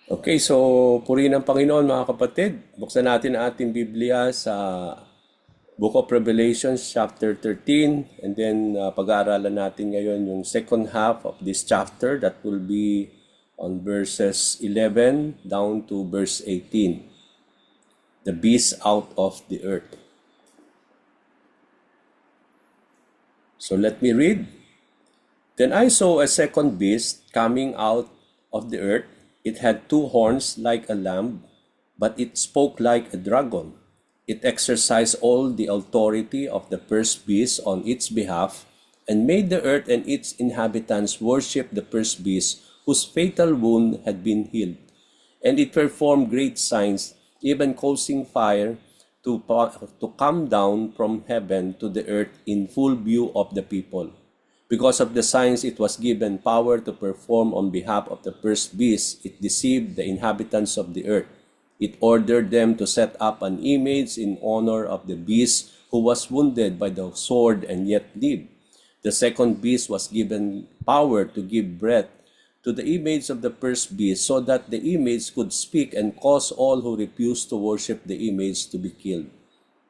Okay, so purihin ng Panginoon mga kapatid. Buksan natin ang ating Biblia sa Book of Revelation chapter 13 and then pag-aaralan natin ngayon yung second half of this chapter that will be on verses 11 down to verse 18. The beast out of the earth. So let me read. Then I saw a second beast coming out of the earth. It had two horns like a lamb, but it spoke like a dragon. It exercised all the authority of the first beast on its behalf, and made the earth and its inhabitants worship the first beast whose fatal wound had been healed. And it performed great signs, even causing fire to come down from heaven to the earth in full view of the people. Because of the signs it was given power to perform on behalf of the first beast, it deceived the inhabitants of the earth. It ordered them to set up an image in honor of the beast who was wounded by the sword and yet lived. The second beast was given power to give breath to the image of the first beast so that the image could speak and cause all who refused to worship the image to be killed.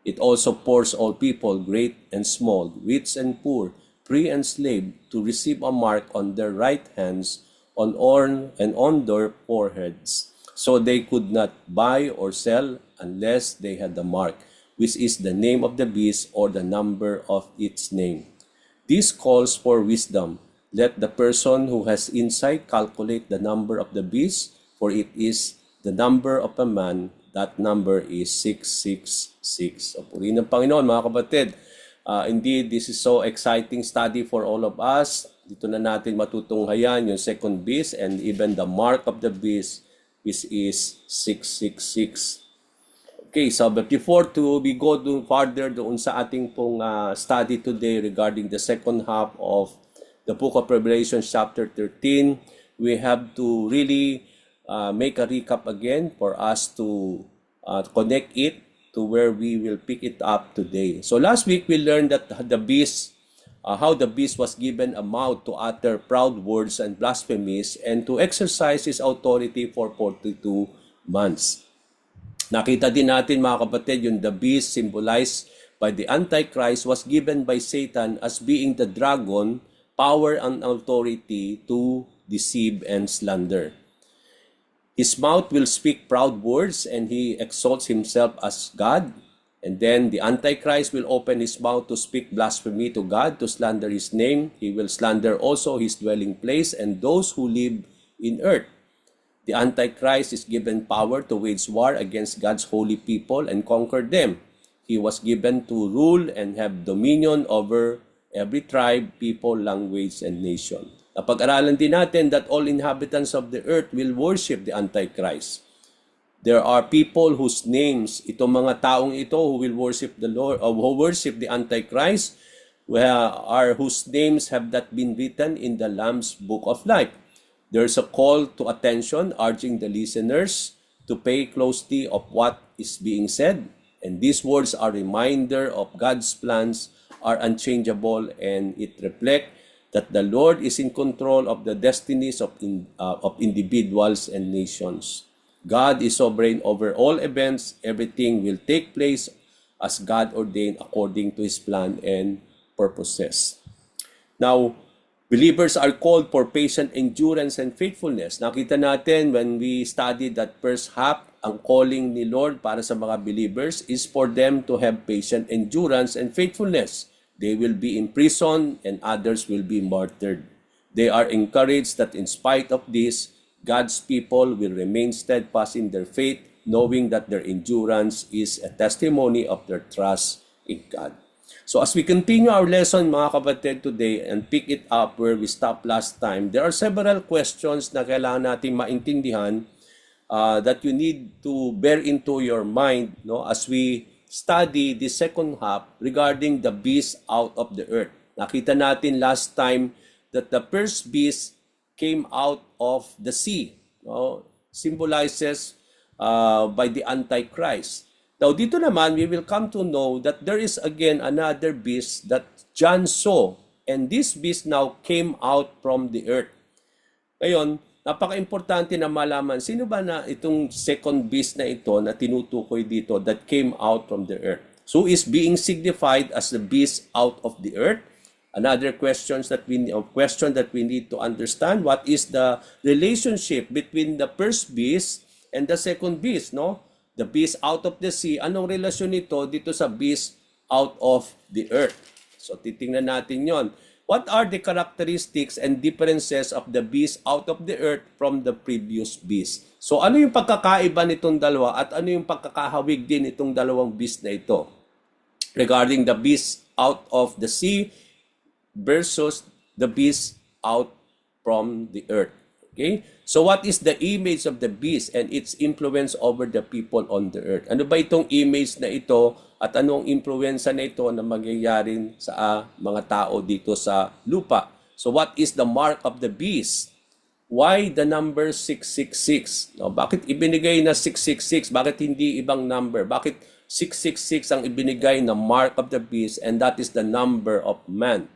It also forced all people, great and small, rich and poor, free and slave, to receive a mark on their right hands, and on their foreheads, so they could not buy or sell unless they had the mark, which is the name of the beast or the number of its name. This calls for wisdom. Let the person who has insight calculate the number of the beast, for it is the number of a man. That number is 666. So, purihin ng Panginoon, mga kapatid. Indeed, this is so exciting study for all of us. Dito na natin matutunghayan yung second beast and even the mark of the beast, which is 666. Okay, so but before we go further doon sa ating pong study today regarding the second half of the book of Revelation chapter 13, we have to really make a recap again for us to connect it to where we will pick it up today. So last week we learned that how the beast was given a mouth to utter proud words and blasphemies and to exercise his authority for 42 months. Nakita din natin mga kapatid, yung the beast symbolized by the Antichrist was given by Satan as being the dragon, power and authority to deceive and slander. His mouth will speak proud words and he exalts himself as God. And then the Antichrist will open his mouth to speak blasphemy to God, to slander his name. He will slander also his dwelling place and those who live in earth. The Antichrist is given power to wage war against God's holy people and conquer them. He was given to rule and have dominion over every tribe, people, language, and nation. Napag-aralan din natin that all inhabitants of the earth will worship the Antichrist. There are people whose names, itong mga taong ito who will worship the Lord, or who worship the Antichrist, whose names have not been written in the Lamb's Book of Life. There's a call to attention urging the listeners to pay closely of what is being said. And these words are a reminder of God's plans are unchangeable and it reflects that the Lord is in control of the destinies of individuals and nations. God is sovereign over all events. Everything will take place as God ordained according to His plan and purposes. Now, believers are called for patient endurance and faithfulness. Nakita natin when we studied that first half, ang calling ni Lord para sa mga believers is for them to have patient endurance and faithfulness. They will be imprisoned and others will be martyred. They are encouraged that in spite of this, God's people will remain steadfast in their faith, knowing that their endurance is a testimony of their trust in God. So as we continue our lesson mga kapatid today and pick it up where we stopped last time, there are several questions na kailangan natin maintindihan that you need to bear into your mind as we study the second half regarding the beast out of the earth. Nakita natin last time that the first beast came out of the sea, symbolizes by the Antichrist. Now, dito naman, we will come to know that there is again another beast that John saw. And this beast now came out from the earth. Ngayon, napaka-importante na malaman, sino ba na itong second beast na ito na tinutukoy dito that came out from the earth? So is being signified as the beast out of the earth? Another question that we need to understand, what is the relationship between the first beast and the second beast, no? The beast out of the sea, anong relasyon nito dito sa beast out of the earth? So titingnan natin 'yon. What are the characteristics and differences of the beast out of the earth from the previous beast? So ano yung pagkakaiba nitong dalawa at ano yung pagkakahawig din itong dalawang beast na ito? Regarding the beast out of the sea versus the beast out from the earth. Okay? So what is the image of the beast and its influence over the people on the earth? Ano ba itong image na ito at anong impluwensya na ito na magyayari sa mga tao dito sa lupa? So what is the mark of the beast? Why the number 666? No, bakit ibinigay na 666? Bakit hindi ibang number? Bakit 666 ang ibinigay na mark of the beast and that is the number of man?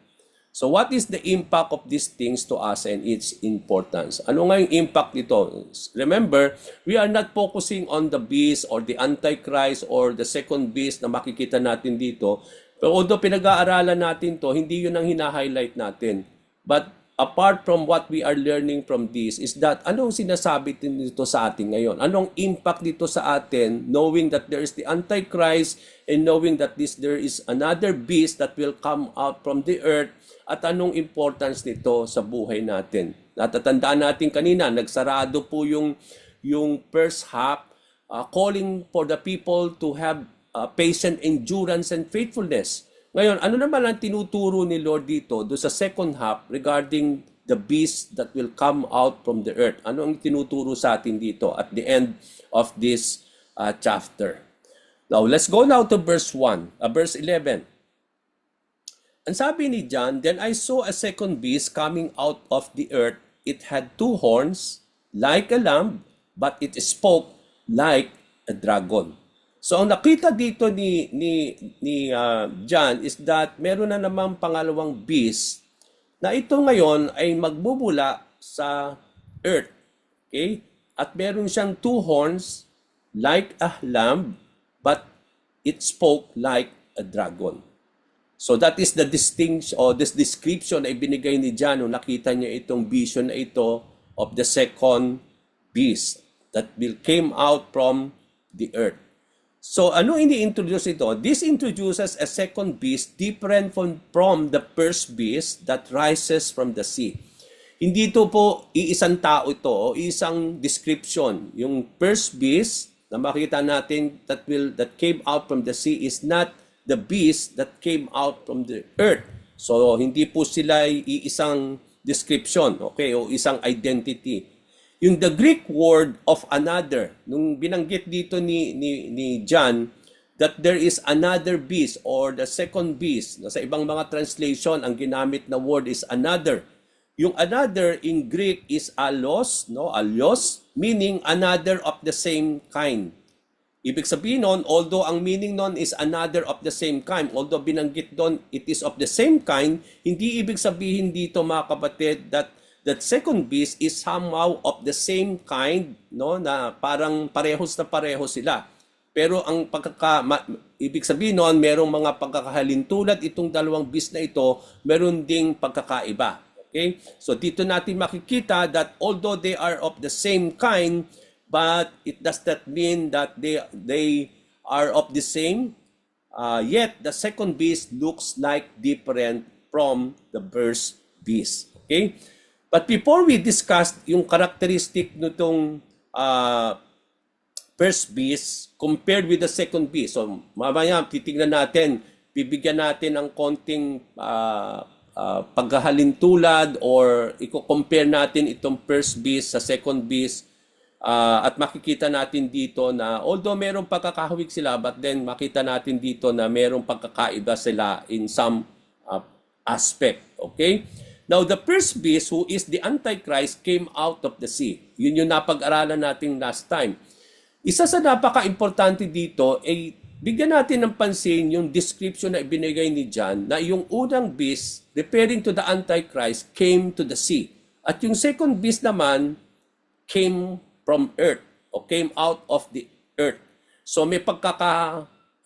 So what is the impact of these things to us and its importance? Ano nga yung impact nito? Remember, we are not focusing on the beast or the Antichrist or the second beast na makikita natin dito. Pero although pinag-aaralan natin to, hindi yun ang hina-highlight natin. But apart from what we are learning from this is that anong sinasabi dito sa atin ngayon? Anong impact dito sa atin knowing that there is the Antichrist and knowing that there is another beast that will come out from the earth? At anong importance nito sa buhay natin? Natatandaan natin kanina, nagsarado po yung first half, calling for the people to have patient endurance and faithfulness. Ngayon, ano naman ang tinuturo ni Lord dito do sa second half regarding the beast that will come out from the earth? Ano ang tinuturo sa atin dito at the end of this chapter? Now, let's go now to verse 11. Ang sabi ni John, "Then I saw a second beast coming out of the earth. It had two horns, like a lamb, but it spoke like a dragon." So ang nakita dito ni John is that meron na namang pangalawang beast na ito ngayon ay magbubula sa earth. Okay? At meron siyang two horns, like a lamb, but it spoke like a dragon. So that is the distinction or this description na ibinigay ni John nung nakita niya itong vision na ito of the second beast that will came out from the earth. So ano ini-introduce ito? This introduces a second beast different from the first beast that rises from the sea. Hindi ito po iisang tao ito o isang description. Yung first beast na makita natin that came out from the sea is not the beast that came out from the earth. So, hindi po sila iisang description, okay, o isang identity. Yung the Greek word of another, nung binanggit dito ni John, that there is another beast or the second beast. Sa ibang mga translation, ang ginamit na word is another. Yung another in Greek is allos, no? Allos, meaning another of the same kind. Ibig sabihin nun, although ang meaning nun is another of the same kind, although binanggit doon it is of the same kind, hindi ibig sabihin dito mga kapatid that second beast is somehow of the same kind, no, na parang parehos na pareho sila. Pero ang ibig sabihin nun, merong mga pagkakahalintulad itong dalawang beast na ito, meron ding pagkakaiba. Okay? So dito natin makikita that although they are of the same kind, but it does not mean that they are of the same. Yet the second beast looks like different from the first beast. Okay? But before we discuss yung characteristic nitong first beast compared with the second beast, so mamaya titingnan natin, bibigyan natin ng konting paghahalintulad or i-compare natin itong first beast sa second beast. At makikita natin dito na although merong pagkakahawig sila, but then makita natin dito na merong pagkakaiba sila in some aspect. Okay? Now, the first beast, who is the Antichrist, came out of the sea. Yun yung napag-aralan natin last time. Isa sa napaka-importante dito ay bigyan natin ng pansin yung description na ibinigay ni John na yung unang beast, referring to the Antichrist, came to the sea. At yung second beast naman, came from earth o came out of the earth. So may pagkakaiba.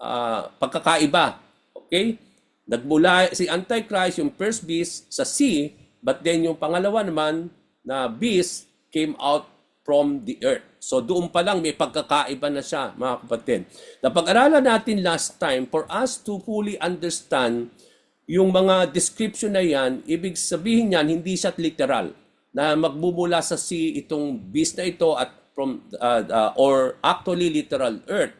Okay? Nagmula si Antichrist, yung first beast, sa sea, but then yung pangalawa naman na beast came out from the earth. So doon pa lang may pagkakaiba na siya, mga kapatid. Napag-aralan natin last time, for us to fully understand yung mga description na yan, ibig sabihin yan, hindi siya literal na magbubula sa sea itong beast na ito at from or actually literal earth.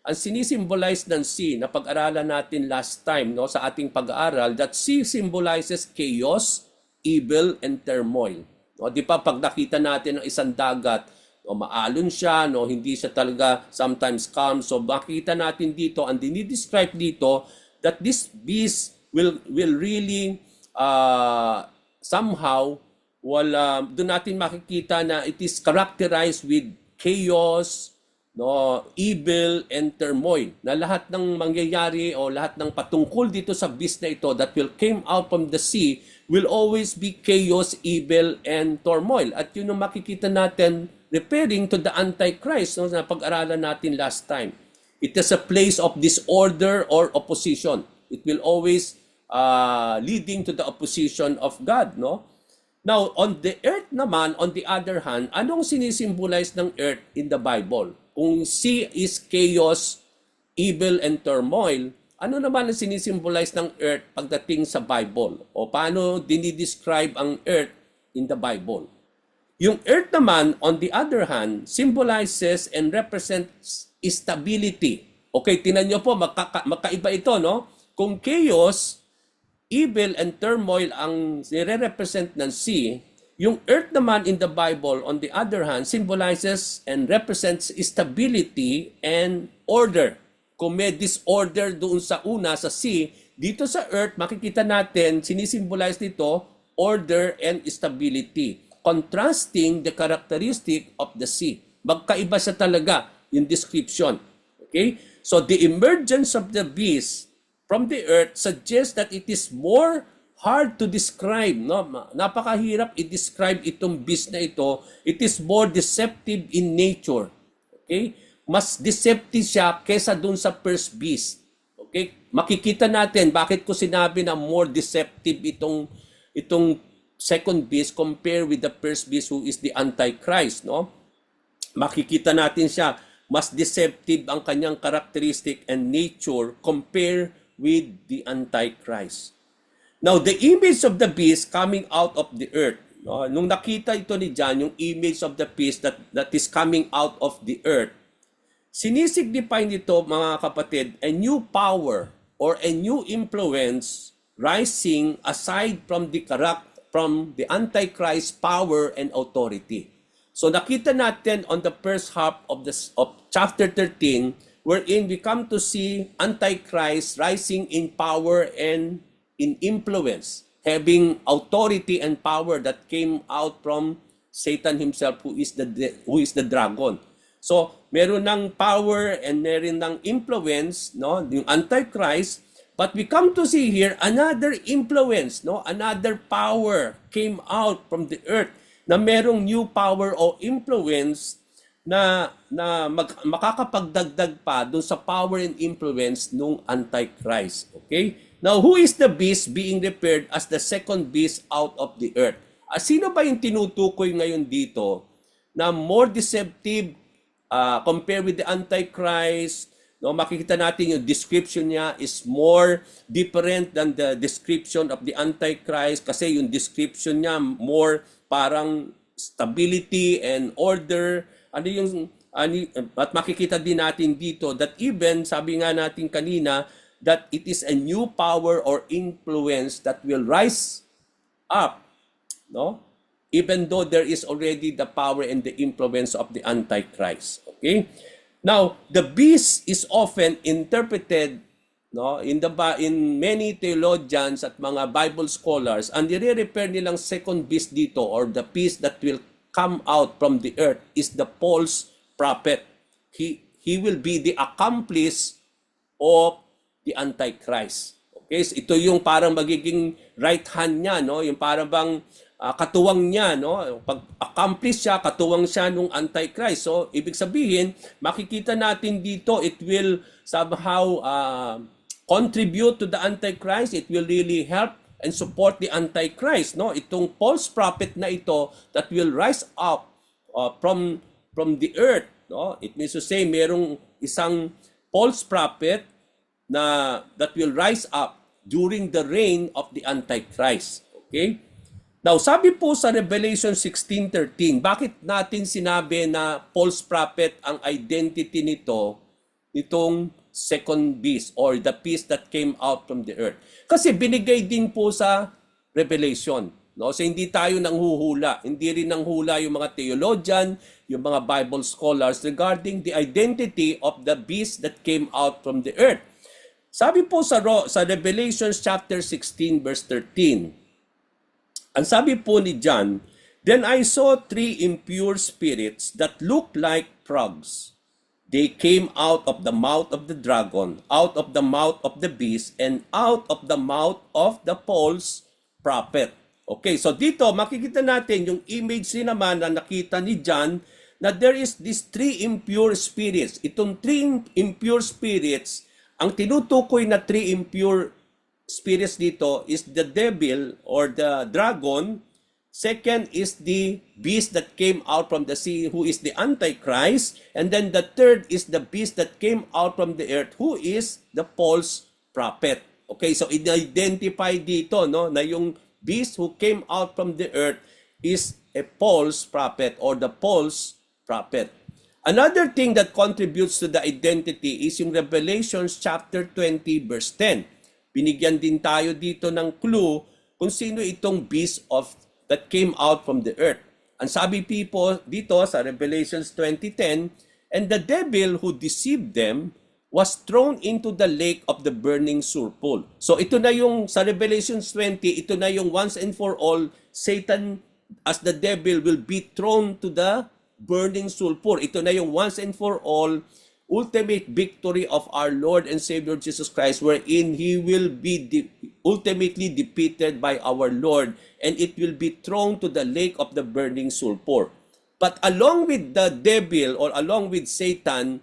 Ang sinisimbolize ng sea na pag-aralan natin last time no sa ating pag-aaral, that sea symbolizes chaos, evil and turmoil. No, di pa pag nakita natin ang isang dagat, no, maalon siya, no, hindi siya talaga sometimes calm. So makita natin dito, ang dinidescribe dito that this beast will really somehow doon natin makikita na it is characterized with chaos, no, evil and turmoil. Na lahat ng mangyayari o lahat ng patungkol dito sa beast na ito that will came out from the sea will always be chaos, evil and turmoil. At yun ang makikita natin referring to the Antichrist, no, na pag-aralan natin last time. It is a place of disorder or opposition. It will always leading to the opposition of God, no? Now, on the earth naman, on the other hand, anong sinisimbolize ng earth in the Bible? Kung sea is chaos, evil, and turmoil, ano naman ang sinisimbolize ng earth pagdating sa Bible? O paano dinidescribe ang earth in the Bible? Yung earth naman, on the other hand, symbolizes and represents stability. Okay, tinan nyo po, magkaiba ito, no? Kung chaos, evil and turmoil ang nire-represent ng sea, yung earth naman in the Bible, on the other hand, symbolizes and represents stability and order. Kung may disorder doon sa una, sa sea, dito sa earth, makikita natin, sinisimbolize nito, order and stability, contrasting the characteristic of the sea. Magkaiba siya talaga yung description. Okay? So the emergence of the beast from the earth suggests that it is more hard to describe. No? Napakahirap i-describe itong beast na ito. It is more deceptive in nature. Okay? Mas deceptive siya kesa dun sa first beast. Okay? Makikita natin bakit ko sinabi na more deceptive itong second beast compared with the first beast who is the Antichrist. No? Makikita natin siya, mas deceptive ang kanyang characteristic and nature compared with the Antichrist. Now, the image of the beast coming out of the earth. No? Nung nakita ito ni John, yung image of the beast that is coming out of the earth, sinisignify nito, mga kapatid, a new power or a new influence rising aside from the Antichrist power and authority. So nakita natin on the first half of chapter 13, wherein we come to see Antichrist rising in power and in influence, having authority and power that came out from Satan himself, who is the dragon. So meron ng power and meron ng influence, no, yung Antichrist. But we come to see here another influence, no, another power came out from the earth na merong new power o influence na makakapagdagdag pa doon sa power and influence nung Antichrist. Okay? Now, who is the beast being referred as the second beast out of the earth? Sino ba yung tinutukoy ngayon dito na more deceptive compared with the Antichrist? No, makikita natin yung description niya is more different than the description of the Antichrist kasi yung description niya more parang stability and order. At makikita din natin dito that even, sabi nga natin kanina, that it is a new power or influence that will rise up, no? Even though there is already the power and the influence of the Antichrist. Okay? Now, the beast is often interpreted, no, in many theologians at mga Bible scholars, and nire-refer nilang second beast dito or the beast that will come out from the earth is the false prophet. He will be the accomplice of the Antichrist. Okay, so ito yung parang magiging right hand niya, no? Yung parang bang katuwang niya, no? Pag-accomplish siya, katuwang siya nung Antichrist. So, ibig sabihin, makikita natin dito, it will somehow contribute to the Antichrist. It will really help and support the Antichrist, no? Itong false prophet na ito that will rise up from the earth, no? It means to say, merong isang false prophet na that will rise up during the reign of the Antichrist. Okay? Now, sabi po sa Revelation 16:13, bakit natin sinabi na false prophet ang identity nitong second beast or the beast that came out from the earth? Kasi binigay din po sa Revelation. No? So hindi tayo nanghuhula. Hindi rin nanghula yung mga theologian, yung mga Bible scholars regarding the identity of the beast that came out from the earth. Sabi po sa Revelation chapter 16 verse 13, ang sabi po ni John, "Then I saw three impure spirits that looked like frogs. They came out of the mouth of the dragon, out of the mouth of the beast, and out of the mouth of the false prophet." Okay, so dito makikita natin yung image din naman na nakita ni John na there is these three impure spirits. Itong three impure spirits, ang tinutukoy na three impure spirits dito is the devil or the dragon. Second is the beast that came out from the sea, who is the Antichrist. And then the third is the beast that came out from the earth, who is the false prophet. Okay, so identify dito, no, na yung beast who came out from the earth is a false prophet or the false prophet. Another thing that contributes to the identity is yung Revelation chapter 20 verse 10. Binigyan din tayo dito ng clue kung sino itong beast that came out from the earth. Ang sabi po dito sa Revelation 20:10, "And the devil who deceived them was thrown into the lake of the burning sulfur." So ito na yung sa Revelation 20, ito na yung once and for all, Satan as the devil will be thrown to the burning sulfur. Ito na yung once and for all ultimate victory of our Lord and Savior Jesus Christ, wherein He will be ultimately defeated by our Lord, and it will be thrown to the lake of the burning sulfur. But along with the devil or along with Satan,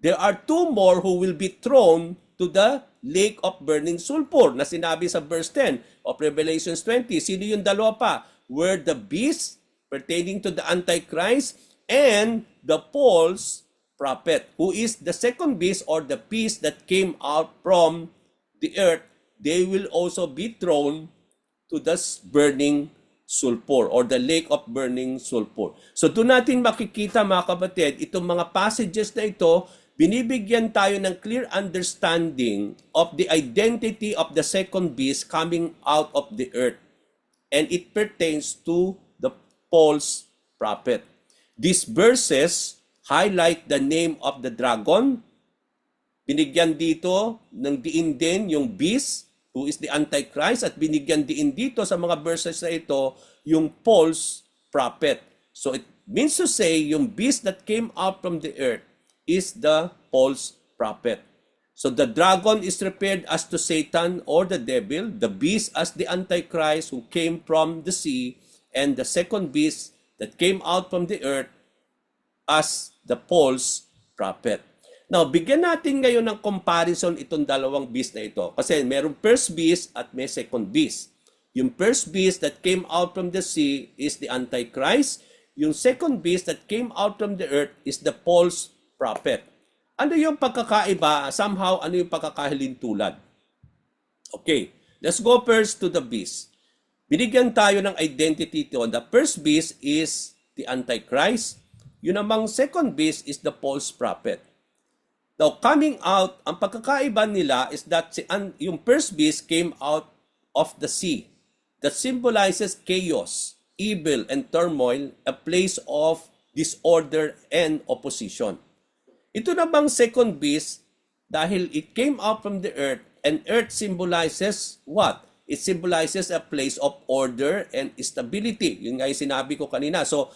there are two more who will be thrown to the lake of burning sulfur na sinabi sa verse 10 of Revelation 20. Sino yung dalawa pa? Were the beast pertaining to the Antichrist and the false prophet, who is the second beast or the beast that came out from the earth. They will also be thrown to the burning sulfur or the lake of burning sulfur. So doon natin makikita mga kapatid, itong mga passages na ito, binibigyan tayo ng clear understanding of the identity of the second beast coming out of the earth. And it pertains to the false prophet. These verses highlight the name of the dragon. Binigyan dito ng diin din yung beast, who is the Antichrist, at binigyan diin dito sa mga verses na ito yung false prophet. So it means to say, yung beast that came out from the earth is the false prophet. So the dragon is referred as to Satan or the devil, the beast as the Antichrist who came from the sea, and the second beast that came out from the earth as the false prophet. Now, bigyan natin ngayon ng comparison itong dalawang beast na ito. Kasi merong first beast at may second beast. Yung first beast that came out from the sea is the Antichrist. Yung second beast that came out from the earth is the false prophet. Ano yung pagkakaiba? Somehow, ano yung pagkakahilintulad? Okay, let's go first to the beast. Binigyan tayo ng identity ito. The first beast is the Antichrist. Yun namang second beast is the false prophet. Now, coming out, ang pagkakaiba nila is that yung first beast came out of the sea. That symbolizes chaos, evil, and turmoil, a place of disorder and opposition. Ito namang second beast, dahil it came out from the earth, and earth symbolizes what? It symbolizes a place of order and stability. Yun nga yung sinabi ko kanina. So,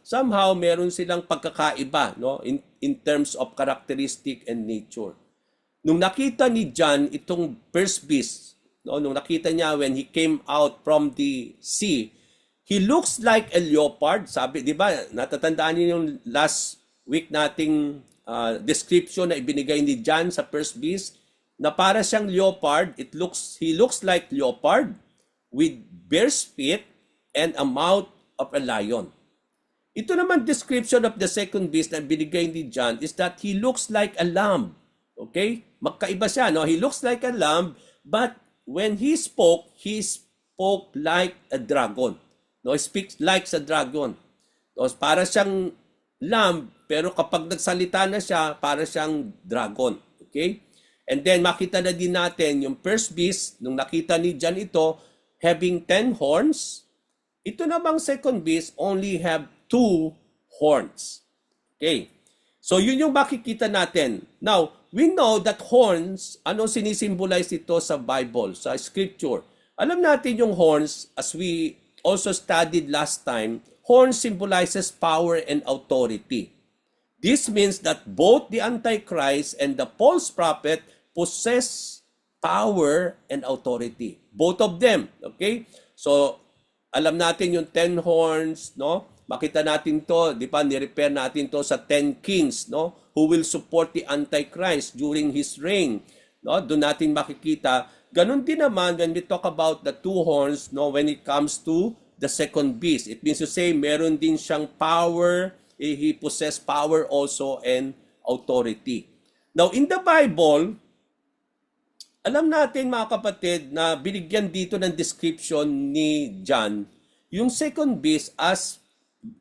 somehow meron silang pagkakaiba, no? In terms of characteristic and nature. Nung nakita ni John itong first beast, no? Nung nakita niya when he came out from the sea, He looks like a leopard. Sabi, di ba, natatandaan niyo yung last week nating description na ibinigay ni John sa first beast, na para siyang leopard. He looks like leopard with bear's feet and a mouth of a lion. Ito naman description of the second beast na binigay ni John is that he looks like a lamb. Okay? Magkaiba siya, no? He looks like a lamb, but when he spoke like a dragon. No, he speaks like a dragon. No, para siyang lamb, pero kapag nagsalita na siya, para siyang dragon. Okay? And then makita na din natin yung first beast, nung nakita ni John ito, having 10 horns. Ito namang second beast only have 2 horns. Okay. So yun yung makikita natin. Now, we know that horns, ano sinisimbolize ito sa Bible, sa scripture? Alam natin yung horns, as we also studied last time, horns symbolizes power and authority. This means that both the Antichrist and the false prophet possess power and authority. Both of them. Okay? So, alam natin yung 10 horns, no? Makita natin to, di ba, ni-repair natin to sa 10 kings, no? Who will support the Antichrist during his reign. No? Doon natin makikita. Ganun din naman when we talk about the 2 horns, no, when it comes to the second beast. It means to say, meron din siyang power, he possess power also and authority. Now, in the Bible, alam natin mga kapatid na binigyan dito ng description ni John, yung second beast as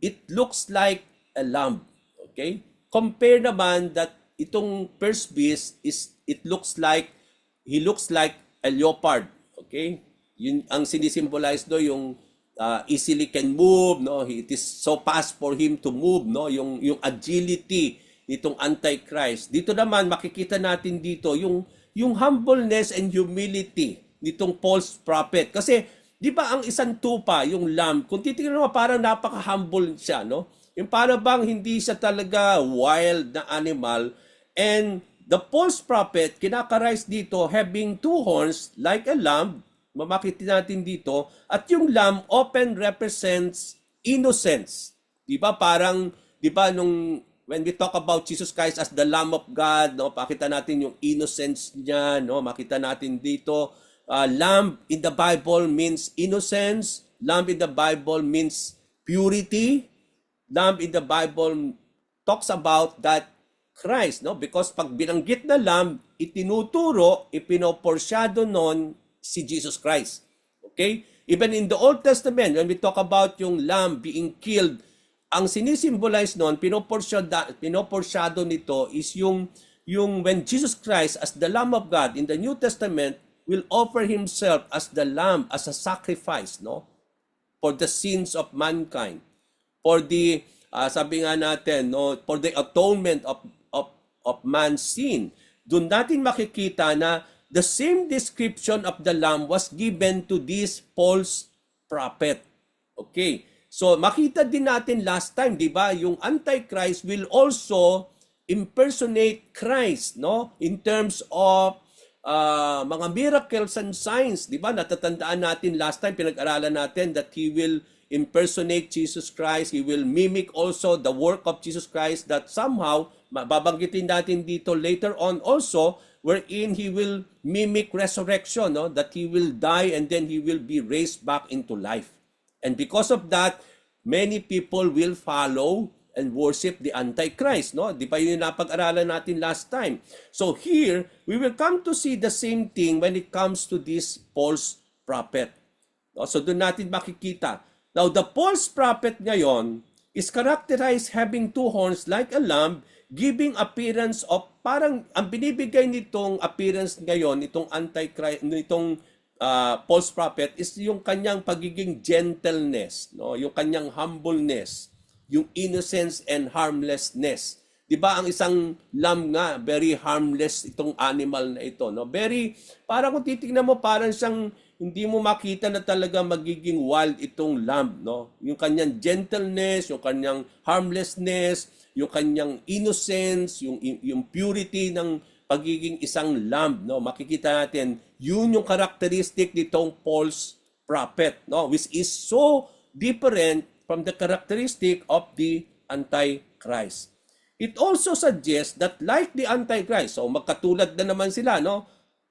it looks like a lamb. Okay? Compare naman that itong first beast he looks like a leopard. Okay? Yun ang sinisimbolize do yung easily can move, no? It is so fast for him to move, no? Yung agility nitong Antichrist. Dito naman makikita natin dito yung humbleness and humility nitong false prophet. Kasi, di ba ang isang tupa, yung lamb, kung titignan mo, parang napaka-humble siya, no? Yung para bang hindi siya talaga wild na animal. And the false prophet, kinakarise dito, having 2 horns, like a lamb, mamakita natin dito, at yung lamb often represents innocence. Di ba parang, di ba when we talk about Jesus Christ as the Lamb of God, no, pakita natin yung innocence niya, no, makita natin dito, lamb in the Bible means innocence, lamb in the Bible means purity, lamb in the Bible talks about that Christ, no, because pag binanggit na lamb, itinuturo, ipinoporsyado nun si Jesus Christ. Okay? Even in the Old Testament, when we talk about yung lamb being killed, ang sinisimbolize nun, pinoporsyado nito is yung when Jesus Christ as the Lamb of God in the New Testament will offer himself as the lamb, as a sacrifice, no? For the sins of mankind. For the, sabi nga natin, no? For the atonement of man's sin. Doon natin makikita na the same description of the lamb was given to this false prophet. Okay. So makita din natin last time, 'di ba, yung Antichrist will also impersonate Christ, no? In terms of mga miracles and signs, 'di ba? Natatandaan natin last time pinag-aralan natin that he will impersonate Jesus Christ, he will mimic also the work of Jesus Christ that somehow babanggitin natin dito later on also wherein he will mimic resurrection, no? That he will die and then he will be raised back into life. And because of that, many people will follow and worship the Antichrist, no? Di ba yun yung napag-aralan natin last time? So here, we will come to see the same thing when it comes to this false prophet. No? So doon natin makikita. Now, the false prophet ngayon is characterized having 2 horns like a lamb, giving appearance of, parang ang binibigay nitong appearance ngayon, itong Antichrist, nitong false prophet is yung kanyang pagiging gentleness, no? Yung kanyang humbleness, yung innocence and harmlessness. 'Di ba ang isang lamb nga, very harmless itong animal na ito, no? Very, parang kung titingnan mo, parang siyang hindi mo makita na talaga magiging wild itong lamb, no? Yung kanyang gentleness, yung kanyang harmlessness, yung kanyang innocence, yung purity ng pagiging isang lamb, no? Makikita natin, yun yung characteristic nitong false prophet, no? Which is so different from the characteristic of the Antichrist. It also suggests that like the Antichrist, so magkatulad na naman sila, no?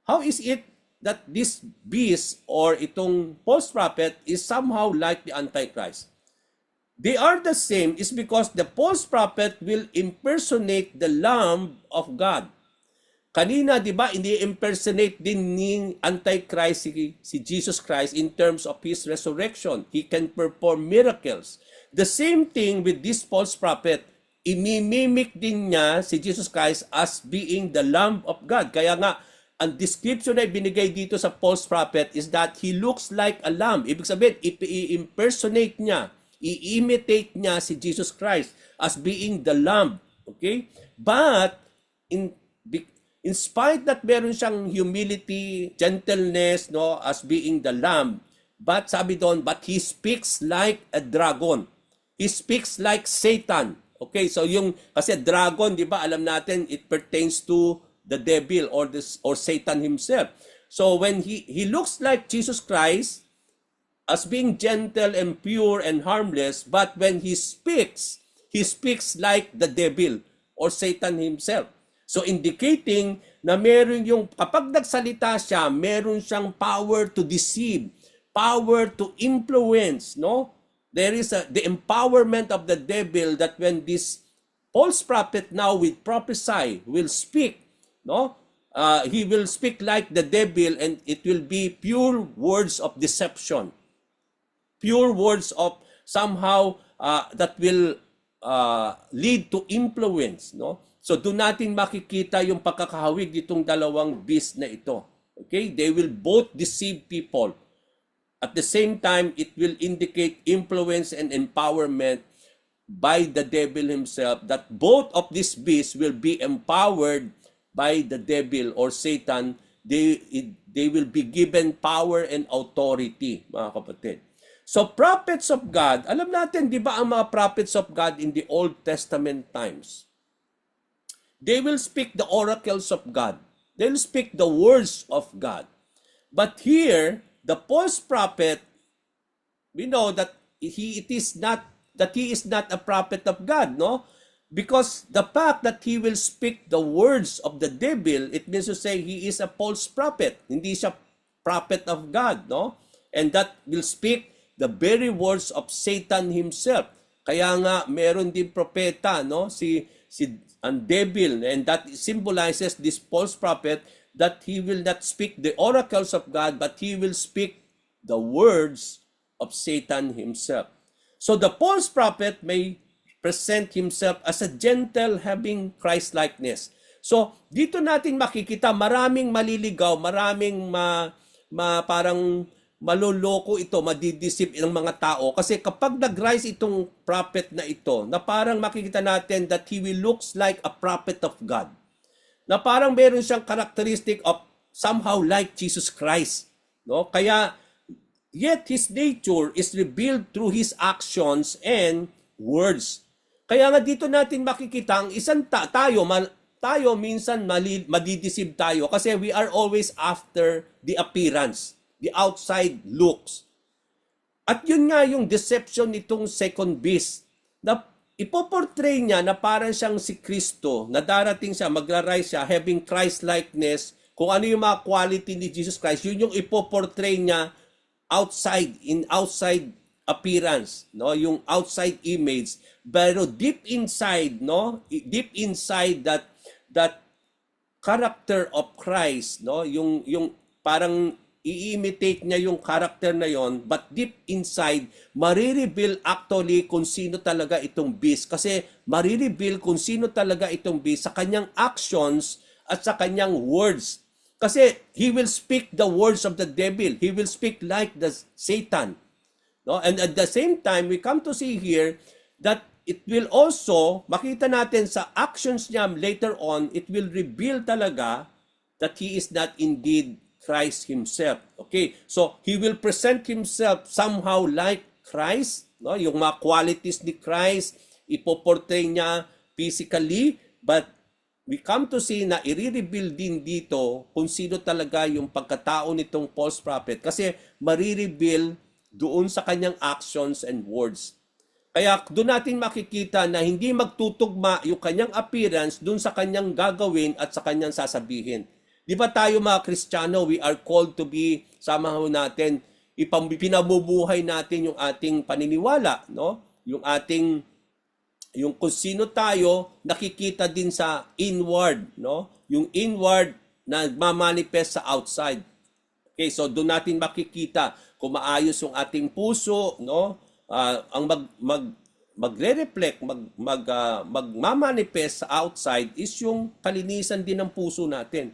How is it that this beast or itong false prophet is somehow like the Antichrist? They are the same is because the false prophet will impersonate the Lamb of God. Kanina, di ba, ini-impersonate din ni Antichrist si Jesus Christ in terms of His resurrection. He can perform miracles. The same thing with this false prophet. Imimimic din niya si Jesus Christ as being the Lamb of God. Kaya nga, ang description na binigay dito sa false prophet is that he looks like a lamb. Ibig sabihin, i-impersonate niya, i-imitate niya si Jesus Christ as being the Lamb. Okay? But, in spite that meron siyang humility, gentleness, no, as being the Lamb, but sabi doon, but he speaks like a dragon. He speaks like Satan. Okay, so yung kasi dragon, 'di ba? Alam natin it pertains to the devil or Satan himself. So when he looks like Jesus Christ as being gentle and pure and harmless, but when he speaks like the devil or Satan himself. So indicating na meron yung kapag nagsalita siya, meron siyang power to deceive, power to influence, no? There is the empowerment of the devil that when this false prophet now will prophesy, will speak, no? He will speak like the devil and it will be pure words of deception. Pure words of somehow that will lead to influence, no? So doon natin makikita yung pagkakahawig nitong dalawang beast na ito. Okay? They will both deceive people. At the same time, it will indicate influence and empowerment by the devil himself that both of these beasts will be empowered by the devil or Satan. They will be given power and authority, mga kapatid. So prophets of God, alam natin, di ba ang mga prophets of God in the Old Testament times? They will speak the oracles of God. They will speak the words of God. But here, the false prophet, we know that he is not a prophet of God, no? Because the fact that he will speak the words of the devil, it means to say he is a false prophet. Hindi siya prophet of God, no? And that will speak the very words of Satan himself. Kaya nga meron din propeta, no? Si ang devil, and that symbolizes this false prophet that he will not speak the oracles of God, but he will speak the words of Satan himself. So the false prophet may present himself as a gentle, having Christ-likeness. So dito natin makikita maraming maliligaw, maraming parang maloloko ito, madidisip ng mga tao. Kasi kapag nag-rise itong prophet na ito, na parang makikita natin that he will looks like a prophet of God. Na parang meron siyang characteristic of somehow like Jesus Christ. No? Kaya, yet his nature is revealed through his actions and words. Kaya nga dito natin makikita ang isang tayo minsan madidisib tayo kasi we are always after the appearance, the outside looks. At yun nga yung deception nitong second beast na ipoportray niya na parang siyang si Kristo, na darating siya, magra-rise siya, having Christ-likeness, kung ano yung mga quality ni Jesus Christ, yun yung ipoportray niya outside appearance, no? Yung outside image. Pero deep inside, no? Deep inside that character of Christ, no? Yung parang i-imitate niya yung character na yon, but deep inside, marireveal actually kung sino talaga itong beast. Kasi marireveal kung sino talaga itong beast sa kanyang actions at sa kanyang words. Kasi he will speak the words of the devil. He will speak like the Satan. No? And at the same time, we come to see here that it will also, makita natin sa actions niya later on, it will reveal talaga that he is not indeed Christ himself. Okay, so he will present himself somehow like Christ, no? Yung mga qualities ni Christ, ipoportray niya physically, but we come to see na i-reveal din dito kung sino talaga yung pagkatao nitong false prophet kasi marireveal doon sa kanyang actions and words. Kaya doon natin makikita na hindi magtutugma yung kanyang appearance doon sa kanyang gagawin at sa kanyang sasabihin. Di ba tayo mga Kristiyano, we are called to be, samahan natin, pinabubuhay natin yung ating paniniwala, no? Yung kung sino tayo, nakikita din sa inward, no? Yung inward na mamanifest sa outside. Okay, so doon natin makikita kung maayos yung ating puso, no? Ang magre-reflect, magmamanifest sa outside is yung kalinisan din ng puso natin.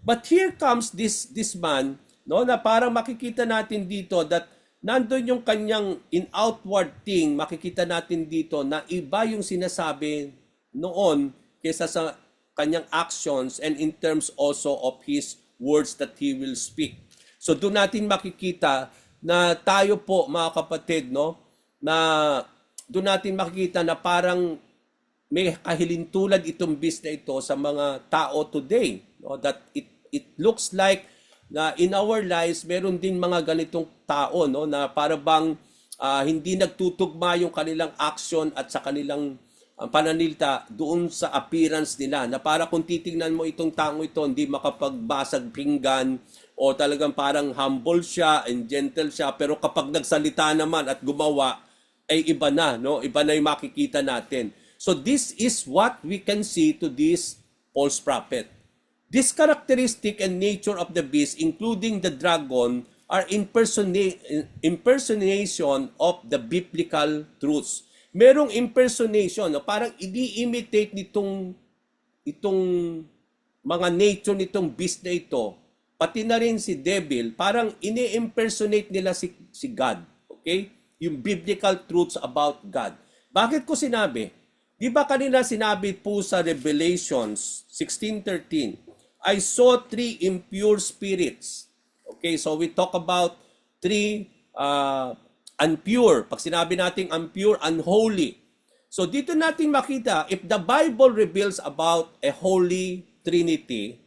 But here comes this man, no, na parang makikita natin dito that nandun yung kanyang in outward thing, makikita natin dito na iba yung sinasabi noon kaysa sa kanyang actions and in terms also of his words that he will speak. So doon natin makikita na tayo po mga kapatid, no, na doon natin makikita na parang may kahilintulad itong bis na ito sa mga tao today, no? That it looks like na in our lives meron din mga ganitong tao, no, na para bang hindi nagtutugma yung kanilang action at sa kanilang pananalita doon sa appearance nila, na para kung titingnan mo itong taong ito hindi makapagbasag pinggan o talagang parang humble siya and gentle siya, pero kapag nagsalita naman at gumawa ay iba na, no? Iba na yung makikita natin. So this is what we can see to this false prophet. This characteristic and nature of the beast, including the dragon, are impersonation of the biblical truths. Merong impersonation, no? Parang ini-imitate itong mga nature nitong beast na ito, pati na rin si devil, parang ini-impersonate nila si God. Okay? Yung biblical truths about God. Bakit ko sinabi? Di ba kanina sinabi po sa Revelations 16:13, I saw 3 impure spirits. Okay, so we talk about 3 unpure. Pag sinabi natin unpure, unholy. So dito natin makita, if the Bible reveals about a Holy Trinity,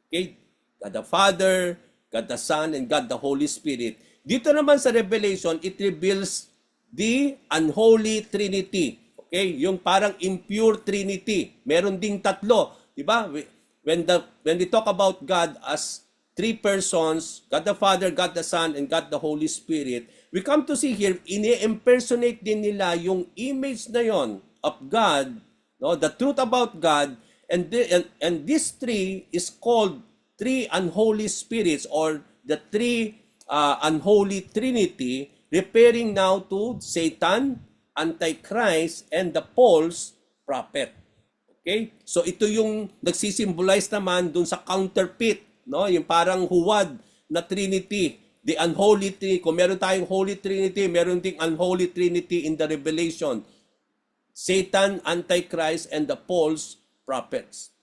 okay, God the Father, God the Son, and God the Holy Spirit, dito naman sa Revelation, it reveals the unholy Trinity. Okay? Yung parang impure Trinity. Meron ding tatlo. Diba? When we talk about God as 3 persons, God the Father, God the Son, and God the Holy Spirit, we come to see here, ini-impersonate din nila yung image na yon of God, no? The truth about God, and this 3 is called 3 unholy spirits or the 3 unholy trinity, referring now to Satan, Antichrist, and the false prophet. Okay? So ito yung nagsisimbolize naman dun sa counterfeit, no? Yung parang huwad na trinity, the unholy trinity. Kung meron tayong holy trinity, meron ding unholy trinity in the Revelation. Satan, Antichrist, and the false prophets.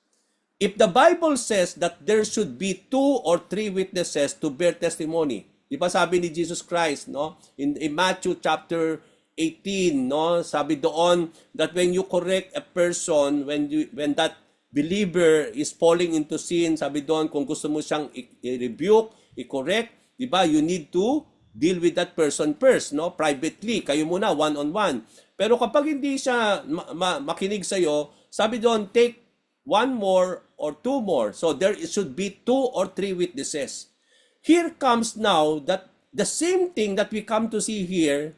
If the Bible says that there should be 2 or 3 witnesses to bear testimony, di ba sabi ni Jesus Christ, no? In Matthew chapter 18, no? Sabi doon that when you correct a person, when that believer is falling into sin, sabi doon kung gusto mo siyang i-rebuke, i-correct, di ba? You need to deal with that person first, no? Privately, kayo muna one-on-one. Pero kapag hindi siya makinig sa iyo, sabi doon take 1 more or 2 more. So there should be 2 or 3 witnesses. Here comes now that the same thing that we come to see here,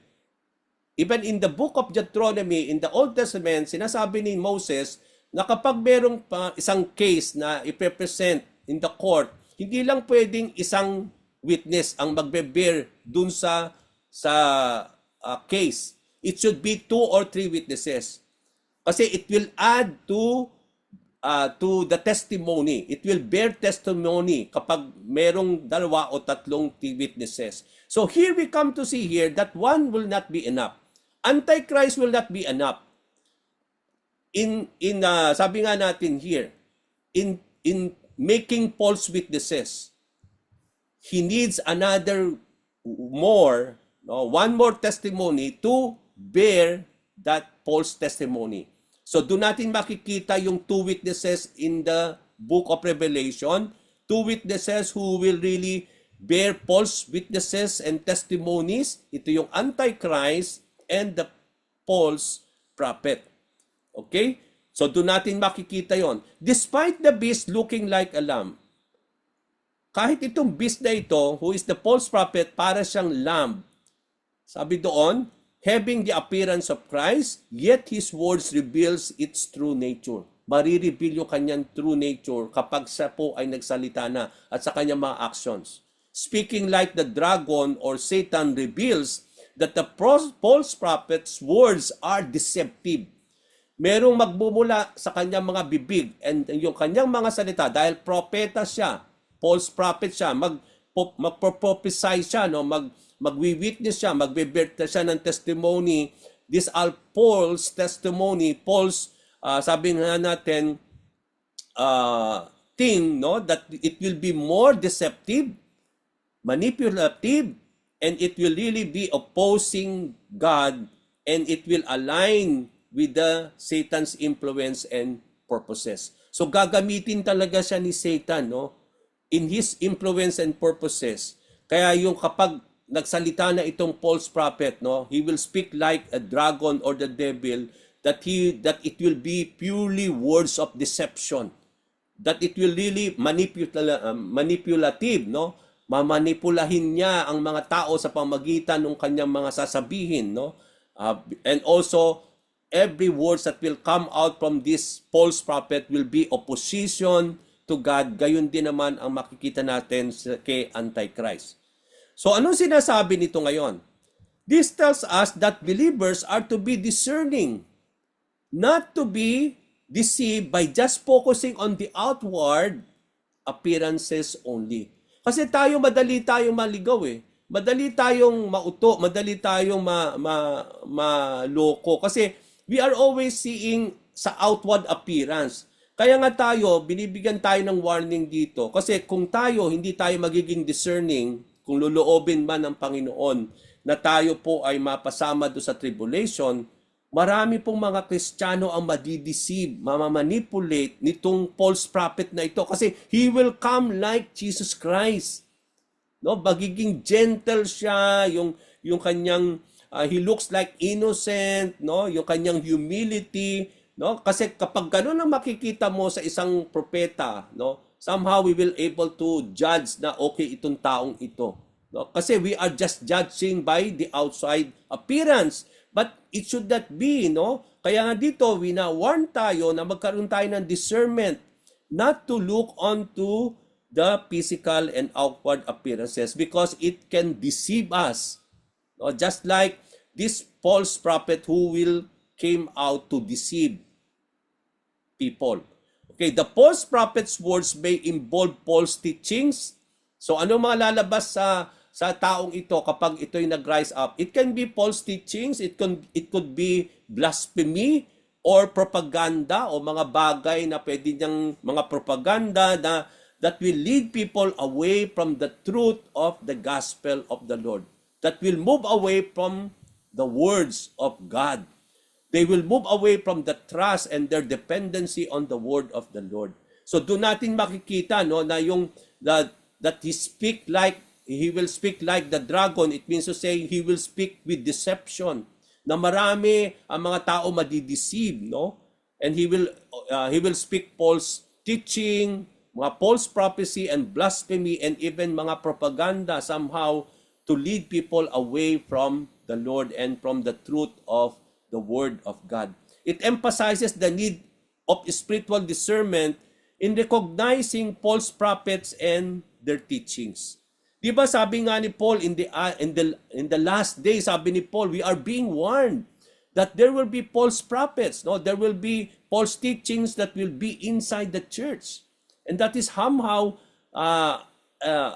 even in the book of Deuteronomy, in the Old Testament, sinasabi ni Moses na kapag merong isang case na ipepresent in the court, hindi lang pwedeng isang witness ang magbe-bear dun sa case. It should be 2 or 3 witnesses. Kasi it will add to the testimony. It will bear testimony kapag merong 2 o 3 witnesses. So here we come to see here that one will not be enough. Antichrist will not be enough. Sabi nga natin here, in making false witnesses, he needs another more, no, 1 more testimony to bear that false testimony. So doon natin makikita yung 2 witnesses in the book of Revelation, 2 witnesses who will really bear false witnesses and testimonies. Ito yung Antichrist and the false prophet. Okay? So doon natin makikita yon. Despite the beast looking like a lamb, kahit itong beast na ito, who is the false prophet, para siyang lamb. Sabi doon, having the appearance of Christ, yet his words reveals its true nature. Marireveal yung kanyang true nature kapag siya po ay nagsalita na at sa kanyang mga actions. Speaking like the dragon or Satan reveals that the false prophet's words are deceptive. Merong magbumula sa kanyang mga bibig and yung kanyang mga salita, dahil propeta siya, false prophet siya, magpo-prophesy siya, no? Magwi-witness siya, magbe-bear siya ng testimony. These are false testimony, false, sabi nga natin, thing, no? That it will be more deceptive, manipulative, and it will really be opposing God, and it will align with the Satan's influence and purposes. So gagamitin talaga siya ni Satan, no? In his influence and purposes. Kaya yung kapag nagsalita na itong false prophet, no, he will speak like a dragon or the devil, that it will be purely words of deception, that it will really manipulative, no, mamanipulahin niya ang mga tao sa pamagitan ng kanyang mga sasabihin, no, and also every words that will come out from this false prophet will be opposition to God. Gayon din naman ang makikita natin kay Antichrist. So anong sinasabi nito ngayon? This tells us that believers are to be discerning, not to be deceived by just focusing on the outward appearances only. Kasi madali tayong maligaw eh. Madali tayong mauto, madali tayong maloko. Kasi we are always seeing sa outward appearance. Kaya nga tayo, binibigyan tayo ng warning dito. Kasi kung tayo, hindi tayo magiging discerning, kung luluobin man ng Panginoon, na tayo po ay mapasama do sa tribulation, marami pong mga Kristiyano ang madideceive, mamamanipulate nitong false prophet na ito. Kasi he will come like Jesus Christ. No, magiging gentle siya, yung kanyang he looks like innocent, no, yung kanyang humility, no? Kasi kapag gano'n ang makikita mo sa isang propeta, no, somehow we will able to judge na okay itong taong ito. No? Kasi we are just judging by the outside appearance. But it should not be, no? Kaya nga dito, wina-warn tayo na magkaroon tayo ng discernment not to look onto the physical and outward appearances because it can deceive us. No? Just like this false prophet who will came out to deceive people. Okay, the false prophet's words may involve false teachings. So ano mga lalabas sa taong ito kapag ito'y nag-rise up? It can be false teachings, it could be blasphemy or propaganda o mga bagay na pwede niyang mga propaganda that will lead people away from the truth of the gospel of the Lord. That will move away from the words of God. They will move away from the trust and their dependency on the word of the Lord. So doon natin makikita, no, na that he will speak like the dragon. It means to say he will speak with deception. Na marami ang mga tao madideceive, no? And he will speak false teaching, mga false prophecy and blasphemy, and even mga propaganda somehow to lead people away from the Lord and from the truth of the Word of God. It emphasizes the need of spiritual discernment in recognizing false prophets and their teachings. Di ba sabi nga ni Paul in the last days, sabi ni Paul, we are being warned that there will be false prophets, no? There will be false teachings that will be inside the church. And that is somehow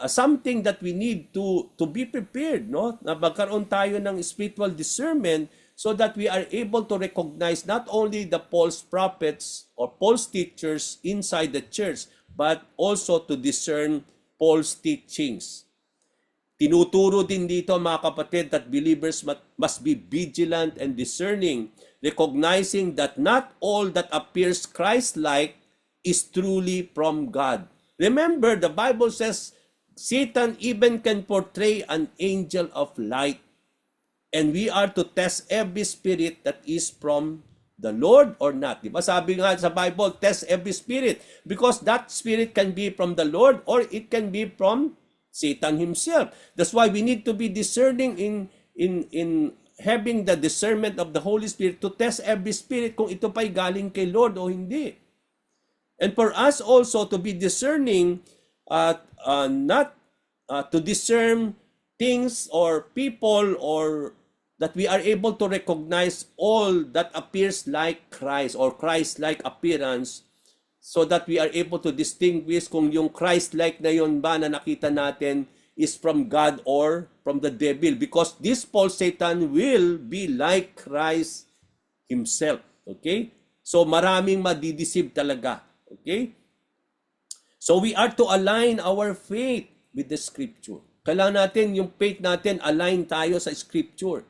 something that we need to be prepared, no? Na magkaroon tayo ng spiritual discernment so that we are able to recognize not only the false prophets or false teachers inside the church, but also to discern false teachings. Tinuturo din dito mga kapatid that believers must be vigilant and discerning, recognizing that not all that appears Christ-like is truly from God. Remember, the Bible says Satan even can portray an angel of light. And we are to test every spirit that is from the Lord or not. Diba? Sabi nga sa Bible, test every spirit. Because that spirit can be from the Lord or it can be from Satan himself. That's why we need to be discerning in having the discernment of the Holy Spirit to test every spirit kung ito pa'y galing kay Lord o hindi. And for us also to be discerning, not to discern things or people or that we are able to recognize all that appears like Christ or Christ-like appearance so that we are able to distinguish kung yung Christ-like na yun ba na nakita natin is from God or from the devil. Because this false Satan will be like Christ himself. Okay? So maraming madideceive talaga. Okay? So we are to align our faith with the Scripture. Kailangan natin yung faith natin align tayo sa Scripture.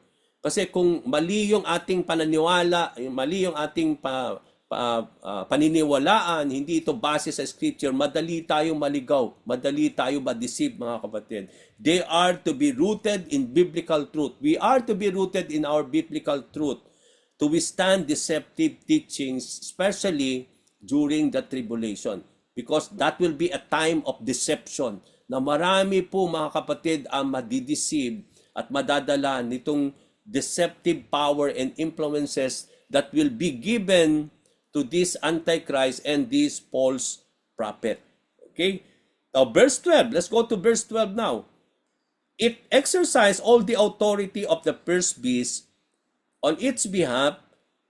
Kasi kung mali yung ating pananiwala, mali yung ating paniniwalaan, hindi ito base sa Scripture, madali tayong maligaw, madali tayo ma-deceive mga kapatid. They are to be rooted in biblical truth. We are to be rooted in our biblical truth to withstand deceptive teachings, especially during the tribulation. Because that will be a time of deception na marami po mga kapatid ang madideceive at madadala nitong deceptive power and influences that will be given to this Antichrist and this false prophet. Okay? Now, verse 12. Let's go to verse 12 now. It exercised all the authority of the first beast on its behalf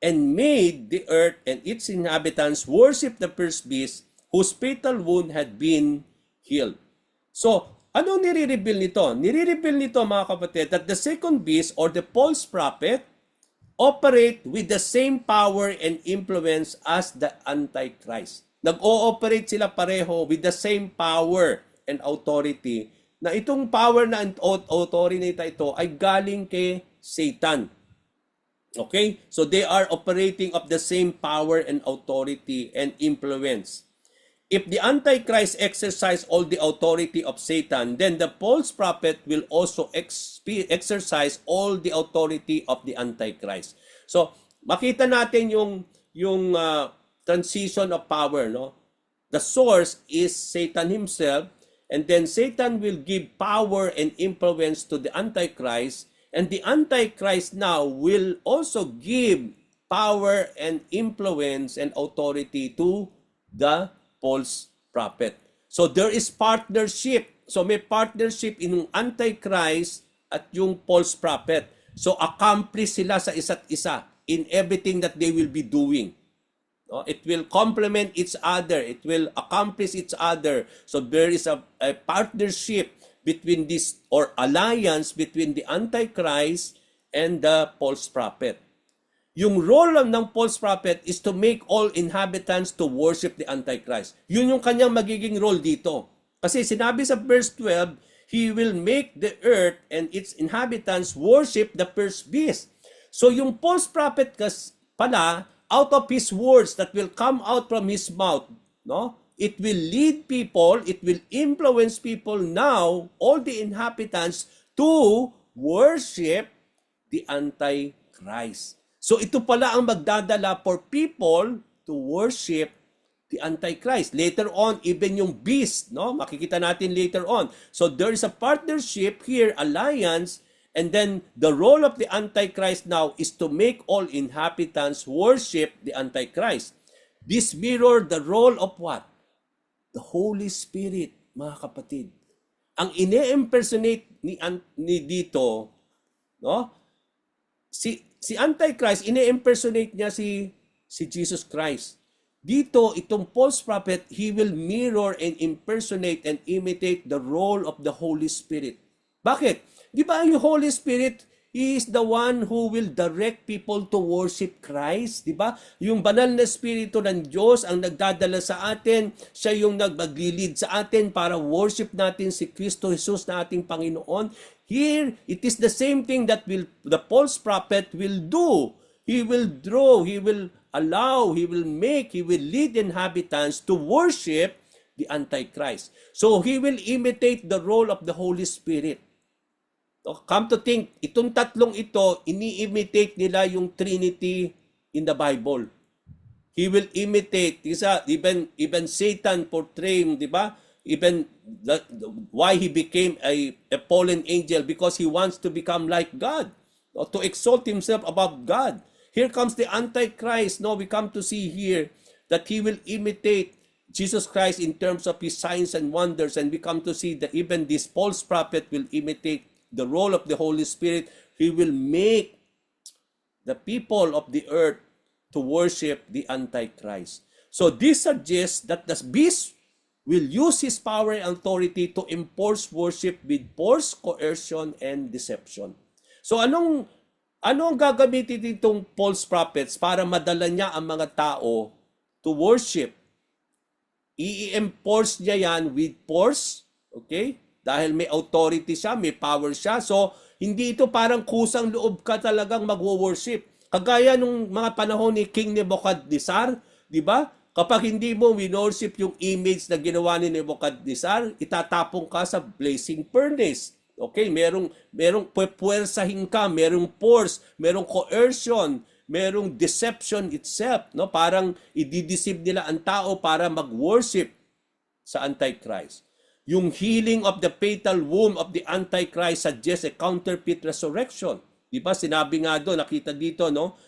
and made the earth and its inhabitants worship the first beast whose fatal wound had been healed. So, ano nire-reveal nito? Nire-reveal nito mga kapatid that the second beast or the false prophet operate with the same power and influence as the Antichrist. Nag-ooperate sila pareho with the same power and authority na itong power na authority na ito ay galing kay Satan. Okay? So they are operating of the same power and authority and influence. If the Antichrist exercise all the authority of Satan, then the false prophet will also exercise all the authority of the Antichrist. So, makita natin yung transition of power, no? The source is Satan himself, and then Satan will give power and influence to the Antichrist, and the Antichrist now will also give power and influence and authority to the false prophet. So there is partnership. So may partnership in yung Antichrist at yung false prophet. So accomplish sila sa isa't isa in everything that they will be doing. No? It will complement each other. It will accomplish each other. So there is a partnership between this or alliance between the Antichrist and the false prophet. Yung role ng false prophet is to make all inhabitants to worship the Antichrist. Yun yung kanyang magiging role dito. Kasi sinabi sa verse 12, he will make the earth and its inhabitants worship the first beast. So yung false prophet pala, out of his words that will come out from his mouth, no? It will lead people, it will influence people now, all the inhabitants, to worship the Antichrist. So ito pala ang magdadala for people to worship the Antichrist. Later on, even yung beast, no? Makikita natin later on. So there is a partnership here, alliance, and then the role of the Antichrist now is to make all inhabitants worship the Antichrist. This mirror the role of what? The Holy Spirit, mga kapatid. Ang ine-impersonate ni dito, no? Si Antichrist, ine-impersonate niya si Jesus Christ. Dito, itong false prophet, he will mirror and impersonate and imitate the role of the Holy Spirit. Bakit? Di ba ang Holy Spirit, he is the one who will direct people to worship Christ, di ba? Yung banal na Espiritu ng Diyos ang nagdadala sa atin, siya yung nagmaglilid sa atin para worship natin si Kristo Jesus na ating Panginoon. Here, it is the same thing that the false prophet will do. He will draw, he will allow, he will make, he will lead inhabitants to worship the Antichrist. So he will imitate the role of the Holy Spirit. Come to think, itong tatlong ito, ini-imitate nila yung Trinity in the Bible. He will imitate, even Satan portrayed, di ba? Even why he became a fallen angel, because he wants to become like God, to exalt himself above God. Here comes the Antichrist. No, we come to see here that he will imitate Jesus Christ in terms of his signs and wonders, and we come to see that even this false prophet will imitate the role of the Holy Spirit. He will make the people of the earth to worship the Antichrist. So this suggests that the beast will use his power and authority to enforce worship with force, coercion, and deception. So ano ang gagamitin itong false prophets para madala niya ang mga tao to worship? I-enforce niya yan with force, okay? Dahil may authority siya, may power siya. So, hindi ito parang kusang loob ka talagang magwo-worship. Kagaya nung mga panahon ni King Nebuchadnezzar, di ba? Kapag hindi mo winorship yung image na ginawa ni Nebuchadnezzar, itatapong ka sa blazing furnace. Okay, merong puwersahin ka, merong force, merong coercion, merong deception itself, no? Parang i-deceive nila ang tao para mag-worship sa Antichrist. Yung healing of the fatal wound of the Antichrist suggests a counterfeit resurrection. Di ba? Sinabi nga doon, nakita dito, no?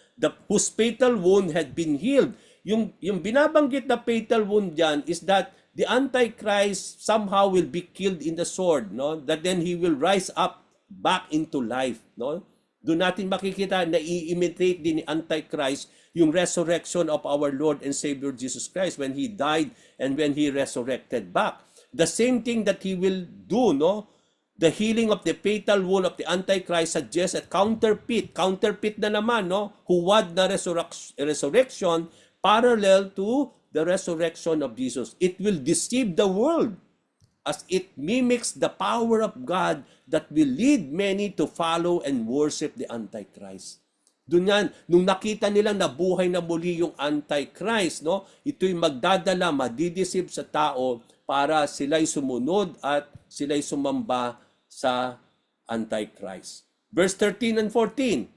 Whose fatal wound had been healed. Yung binabanggit na fatal wound dyan is that the Antichrist somehow will be killed in the sword, no? That then he will rise up back into life, no? Doon natin makikita na i-imitate din ni Antichrist yung resurrection of our Lord and Savior Jesus Christ when he died and when he resurrected back. The same thing that he will do, no? The healing of the fatal wound of the Antichrist suggests a counterfeit na naman, no? Huwad na resurrection parallel to the resurrection of Jesus. It will deceive the world as it mimics the power of God that will lead many to follow and worship the Antichrist. Doon yan, nung nakita nilang nabuhay na muli yung Antichrist, no? Ito'y magdadala, madideceive sa tao para sila'y sumunod at sila'y sumamba sa Antichrist. Verse 13 and 14.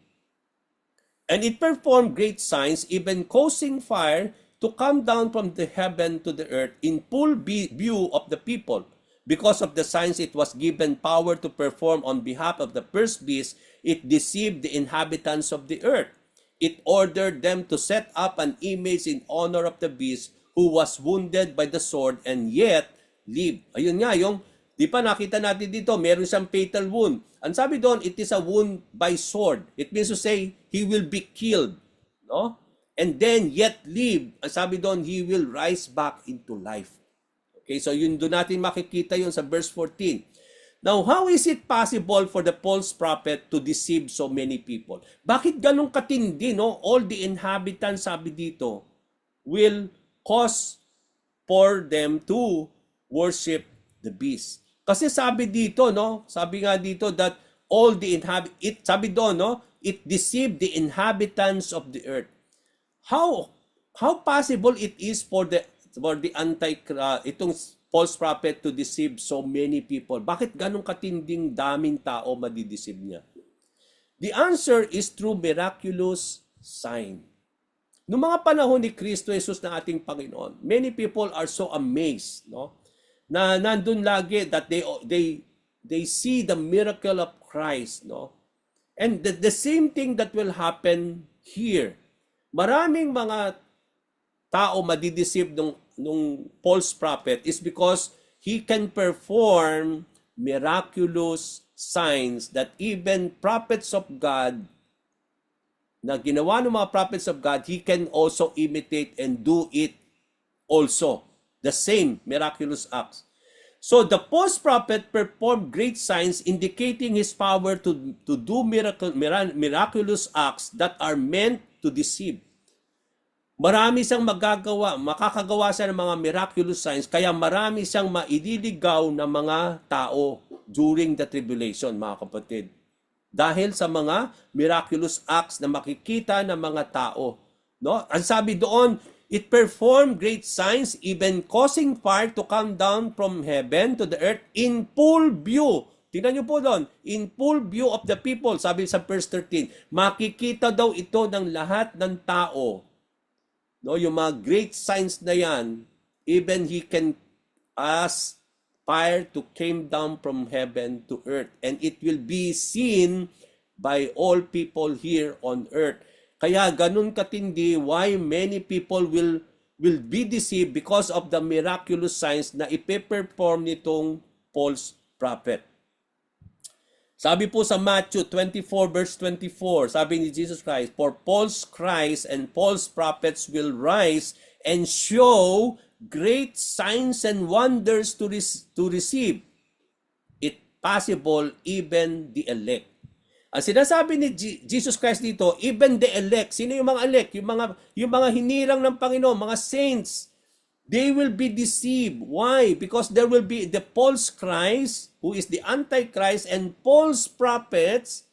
And it performed great signs, even causing fire to come down from the heaven to the earth in full view of the people. Because of the signs it was given power to perform on behalf of the first beast, it deceived the inhabitants of the earth. It ordered them to set up an image in honor of the beast who was wounded by the sword and yet lived. Ayun nga, di pa nakita natin dito, meron siyang fatal wound. Ang sabi doon, it is a wound by sword. It means to say, he will be killed. No? And then yet live. Ang sabi doon, he will rise back into life. Okay, so yun doon natin makikita yun sa verse 14. Now, how is it possible for the false prophet to deceive so many people? Bakit ganun katindi, no? All the inhabitants, sabi dito, will cause for them to worship the beast. Kasi sabi dito, no? Sabi nga dito that all the sabi doon, no? It deceived the inhabitants of the earth. How possible it is for the itong false prophet to deceive so many people? Bakit ganun katinding daming tao madideceive niya? The answer is through miraculous sign. Noong mga panahon ni Kristo Jesus na ating Panginoon, many people are so amazed, no? Na nandun lagi that they see the miracle of Christ, no? And the same thing that will happen here. Maraming mga tao madideceive nung false prophet is because he can perform miraculous signs that even prophets of God, na ginawa ng mga prophets of God, he can also imitate and do it also. The same miraculous acts. So the false prophet performed great signs indicating his power to do miraculous acts that are meant to deceive. Marami siyang makakagawa siya ng mga miraculous signs, kaya marami siyang maidiligaw na mga tao during the tribulation, mga kapatid. Dahil sa mga miraculous acts na makikita ng mga tao. No? Ang sabi doon, It performed great signs, even causing fire to come down from heaven to the earth in full view. Tingnan niyo po doon, in full view of the people, sabi sa verse 13, makikita daw ito ng lahat ng tao. No, yung mga great signs na yan, even he can ask fire to came down from heaven to earth, and it will be seen by all people here on earth. Kaya ganun katindi why many people will be deceived because of the miraculous signs na ipe-perform nitong false prophet. Sabi po sa Matthew 24 verse 24, sabi ni Jesus Christ, "For false Christ and false prophets will rise and show great signs and wonders to receive it possible even the elect." Ang sinasabi ni Jesus Christ dito, even the elect. Sino yung mga elect? Yung mga hinirang ng Panginoon, mga saints. They will be deceived. Why? Because there will be the false Christ, who is the Antichrist, and false prophets.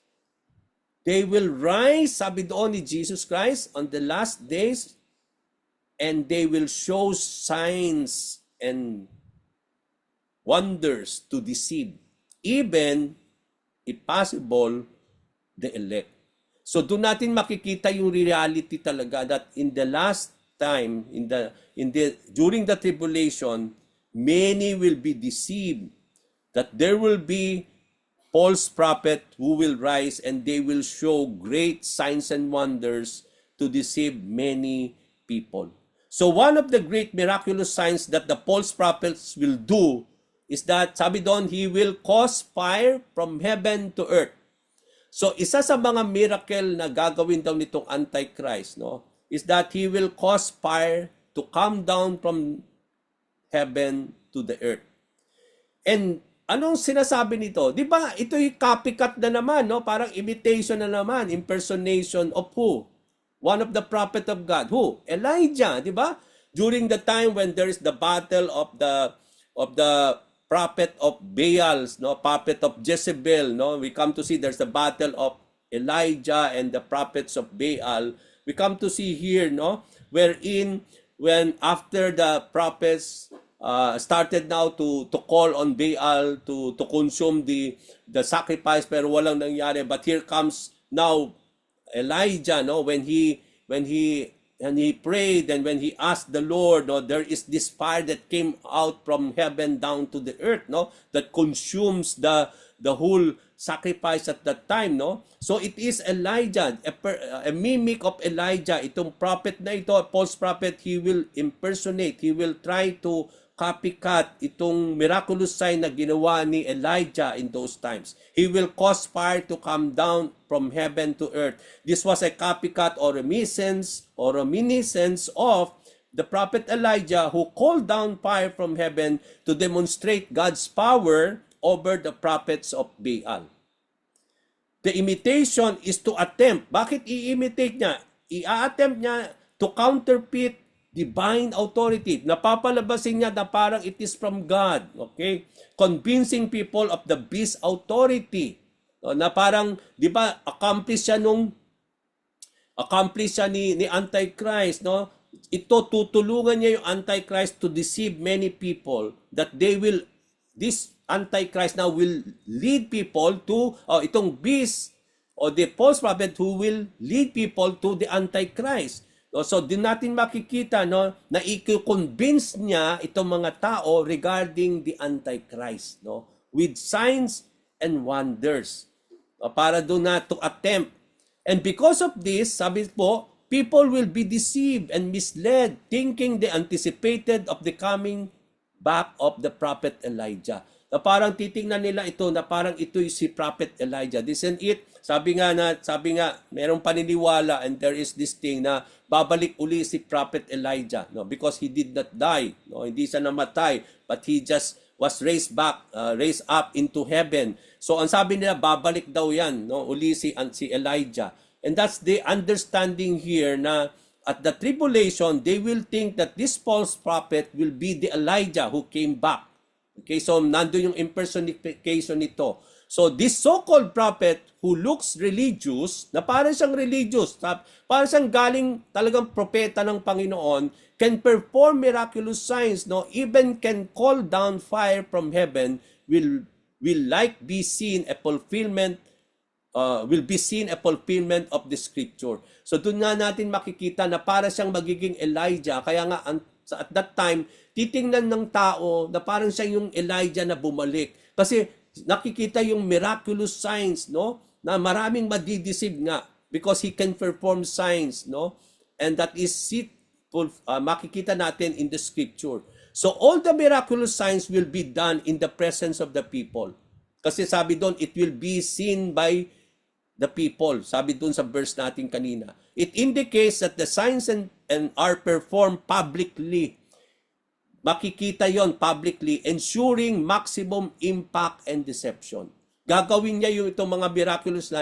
They will rise, sabi doon ni Jesus Christ, on the last days, and they will show signs and wonders to deceive, even, if possible, the elect. So doon natin makikita yung reality talaga that in the last time, during the tribulation, many will be deceived, that there will be false prophet who will rise and they will show great signs and wonders to deceive many people. So one of the great miraculous signs that the false prophets will do is that, sabi doon, he will cause fire from heaven to earth. So isa sa mga miracle na gagawin daw nitong Antichrist, no, is that he will cause fire to come down from heaven to the earth. And anong sinasabi nito? Di ba ito'y copycat na naman, no? Parang imitation na naman, impersonation of who? One of the prophet of God. Who? Elijah, di ba? During the time when there is the battle of the prophet of Baal, no, prophet of Jezebel, no, we come to see there's the battle of Elijah and the prophets of Baal. We come to see here, no, wherein when after the prophets started now to call on Baal to consume the sacrifice, pero walang nangyari. But here comes now Elijah, no, when he prayed and when he asked the Lord, no, there is this fire that came out from heaven down to the earth, no, that consumes the whole sacrifice at that time, no. So it is Elijah, a mimic of Elijah. Itong prophet na ito, false prophet, he will impersonate, he will try to copycat itong miraculous sign na ginawa ni Elijah in those times. He will cause fire to come down from heaven to earth. This was a copycat or reminiscence of the prophet Elijah, who called down fire from heaven to demonstrate God's power over the prophets of Baal. The imitation is to attempt. Bakit i-imitate niya? I-attempt niya to counterfeit divine authority. Napapalabasin niya na parang it is from God. Okay? Convincing people of the beast authority. Na parang, di ba, accomplish siya ni Antichrist, no? Ito, tutulungan niya yung Antichrist to deceive many people that this Antichrist now will lead people to, itong beast o the false prophet who will lead people to the Antichrist. So, din natin makikita, no, na i-convince niya itong mga tao regarding the Antichrist, no, with signs and wonders. Para doon na to attempt. And because of this, sabi po, people will be deceived and misled, thinking they anticipated of the coming back of the prophet Elijah. Na parang titingnan nila ito na parang ito'y si prophet Elijah. This and it, sabi nga, merong paniniwala and there is this thing na babalik uli si prophet Elijah, no, because he did not die, no, hindi siya namatay, but he just was raised up into heaven. So ang sabi nila, babalik daw yan, no, uli si Elijah. And that's the understanding here na at the tribulation, they will think that this false prophet will be the Elijah who came back. Okay, so nandun yung impersonification nito. So this so-called prophet who looks religious, na parang siyang religious, parang siyang galing talagang propeta ng Panginoon, can perform miraculous signs, no? Even can call down fire from heaven, will like be seen a fulfillment of the scripture. So doon nga natin makikita na para siyang magiging Elijah. Kaya nga at that time, titingnan ng tao na parang siya yung Elijah na bumalik. Kasi nakikita yung miraculous signs, no? Na maraming madideceive nga because he can perform signs, no? And that is makikita natin in the scripture. So all the miraculous signs will be done in the presence of the people. Kasi sabi doon, it will be seen by the people. Sabi doon sa verse natin kanina. It indicates that the signs and are performed publicly. Makikita yon publicly, ensuring maximum impact and deception. Gagawin niya yung itong mga miraculous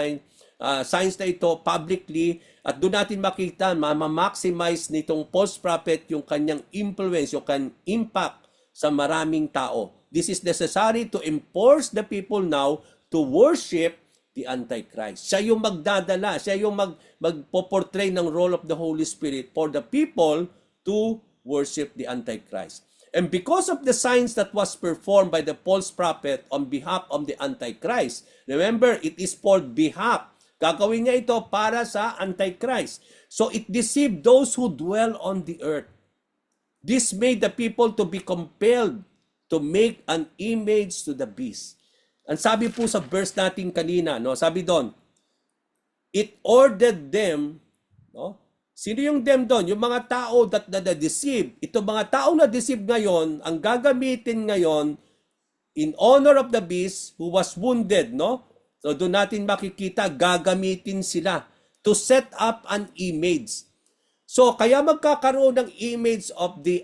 signs na ito publicly, at doon natin makita, ma-maximize nitong false prophet yung kanyang influence, yung kanyang impact sa maraming tao. This is necessary to enforce the people now to worship the Antichrist. Siya yung magdadala, siya yung magpo-portray ng role of the Holy Spirit for the people to worship the Antichrist. And because of the signs that was performed by the false prophet on behalf of the Antichrist, remember, it is for behalf. Gagawin niya ito para sa Antichrist. So it deceived those who dwell on the earth. This made the people to be compelled to make an image to the beast. Ang sabi po sa verse natin kanina, no, sabi doon, it ordered them, no? Sino yung them doon? Yung mga tao that na-deceive. Ito mga tao na-deceive ngayon, ang gagamitin ngayon in honor of the beast who was wounded, no? So doon natin makikita, gagamitin sila to set up an image. So kaya magkakaroon ng image of the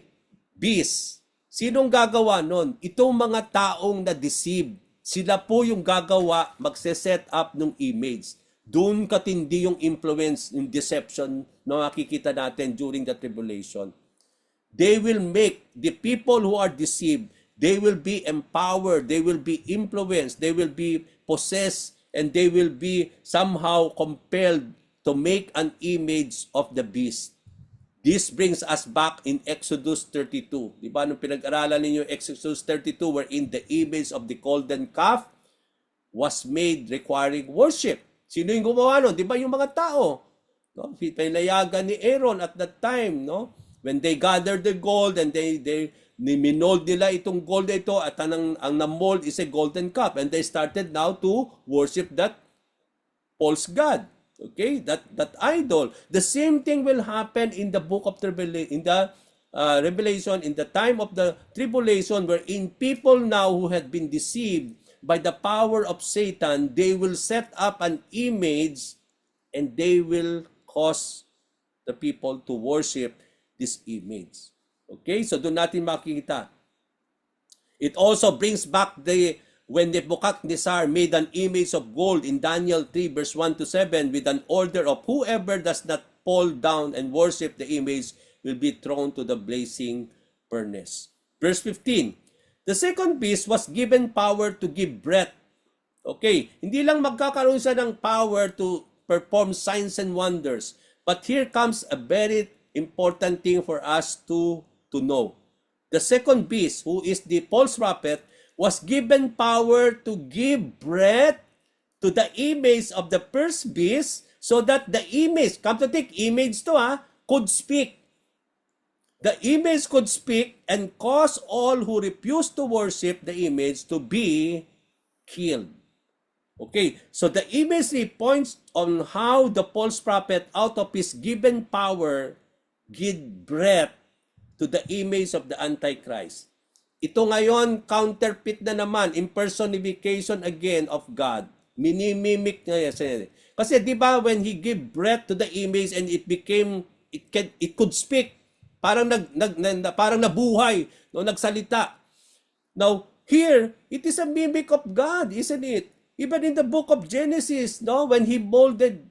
beast. Sinong gagawa nun? Itong mga taong na-deceive. Sila po yung gagawa, magse-set up ng image. Doon katindi yung influence, yung deception na makikita natin during the tribulation. They will make the people who are deceived, they will be empowered, they will be influenced, they will be possessed, and they will be somehow compelled to make an image of the beast. This brings us back in Exodus 32. Di ba, nung pinag-aralan ninyo Exodus 32, wherein the image of the golden calf was made requiring worship. Sino yung gumawa nun? Di ba yung mga tao? No? Pinayagan ni Aaron at that time, no? When they gathered the gold and they minold nila itong gold ito, at ang namold is a golden calf, and they started now to worship that false god. Okay, that idol. The same thing will happen in the book of Revelation, in the Revelation, in the time of the tribulation, wherein people now who had been deceived by the power of Satan, they will set up an image and they will cause the people to worship this image. Okay, so doon natin makikita. It also brings back when Nebuchadnezzar made an image of gold in Daniel 3 verse 1 to 7 with an order of whoever does not fall down and worship the image will be thrown to the blazing furnace. Verse 15, the second beast was given power to give breath. Okay, hindi lang magkakaroon siya ng power to perform signs and wonders, but here comes a very important thing for us to know. The second beast, who is the false prophet, was given power to give breath to the image of the first beast, so that the image, come to think, image to could speak. The image could speak and cause all who refuse to worship the image to be killed. Okay, so the imagery points on how the false prophet, out of his given power, give breath to the image of the Antichrist. Ito ngayon, counterfeit na naman, impersonification again of God. Minimimic na yan. Kasi di ba when he gave breath to the image and it could speak, parang parang nabuhay, no, nagsalita. Now, here, it is a mimic of God, isn't it? Even in the book of Genesis, no, when he molded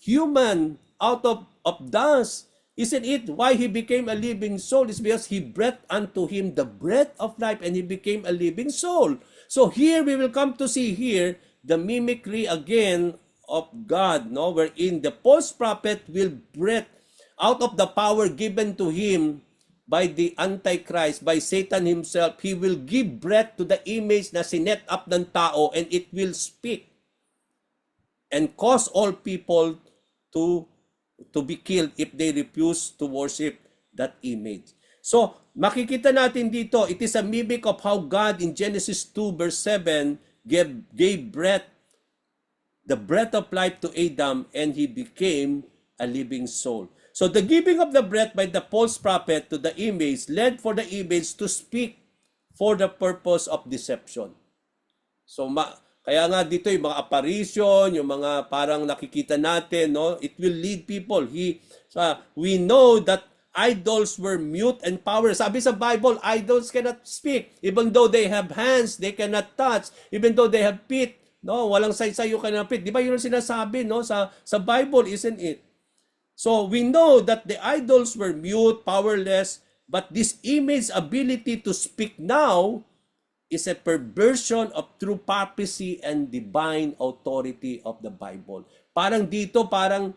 human out of dust, Isn't it why he became a living soul? It's because he breathed unto him the breath of life and he became a living soul. So here we will come to see here the mimicry again of God, no, wherein the false prophet will breathe out of the power given to him by the Antichrist, by Satan himself. He will give breath to the image na sinet up ng tao and it will speak and cause all people to be killed if they refuse to worship that image. So, makikita natin dito, it is a mimic of how God in Genesis 2 verse 7 gave breath, the breath of life to Adam, and he became a living soul. So, the giving of the breath by the false prophet to the image led for the image to speak for the purpose of deception. So, kaya nga dito yung mga apparition, yung mga parang nakikita natin, no, it will lead people. We know that idols were mute and powerless. Sabi sa Bible, idols cannot speak. Even though they have hands, they cannot touch. Even though they have feet, no, walang saysayo cannot feet. Di ba yun ang sinasabi, no, sa Bible, isn't it? So we know that the idols were mute, powerless, but this image ability to speak now is a perversion of true prophecy and divine authority of the Bible. Parang dito, parang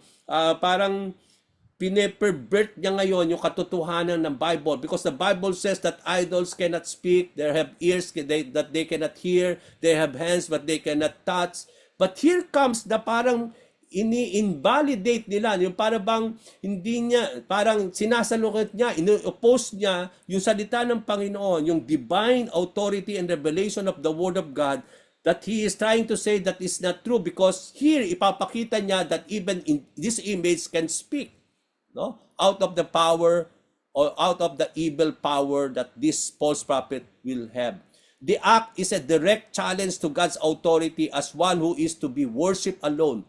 pine-pervert niya ngayon yung katotohanan ng Bible, because the Bible says that idols cannot speak, they have ears that they cannot hear, they have hands but they cannot touch. But here comes the parang ini-invalidate nila, yung parang hindi niya, parang sinasalukot niya, ino-oppose niya yung salita ng Panginoon, yung divine authority and revelation of the Word of God, that he is trying to say that is not true, because here ipapakita niya that even in this image can speak, no, out of the power or out of the evil power that this false prophet will have. The act is a direct challenge to God's authority as one who is to be worshipped alone.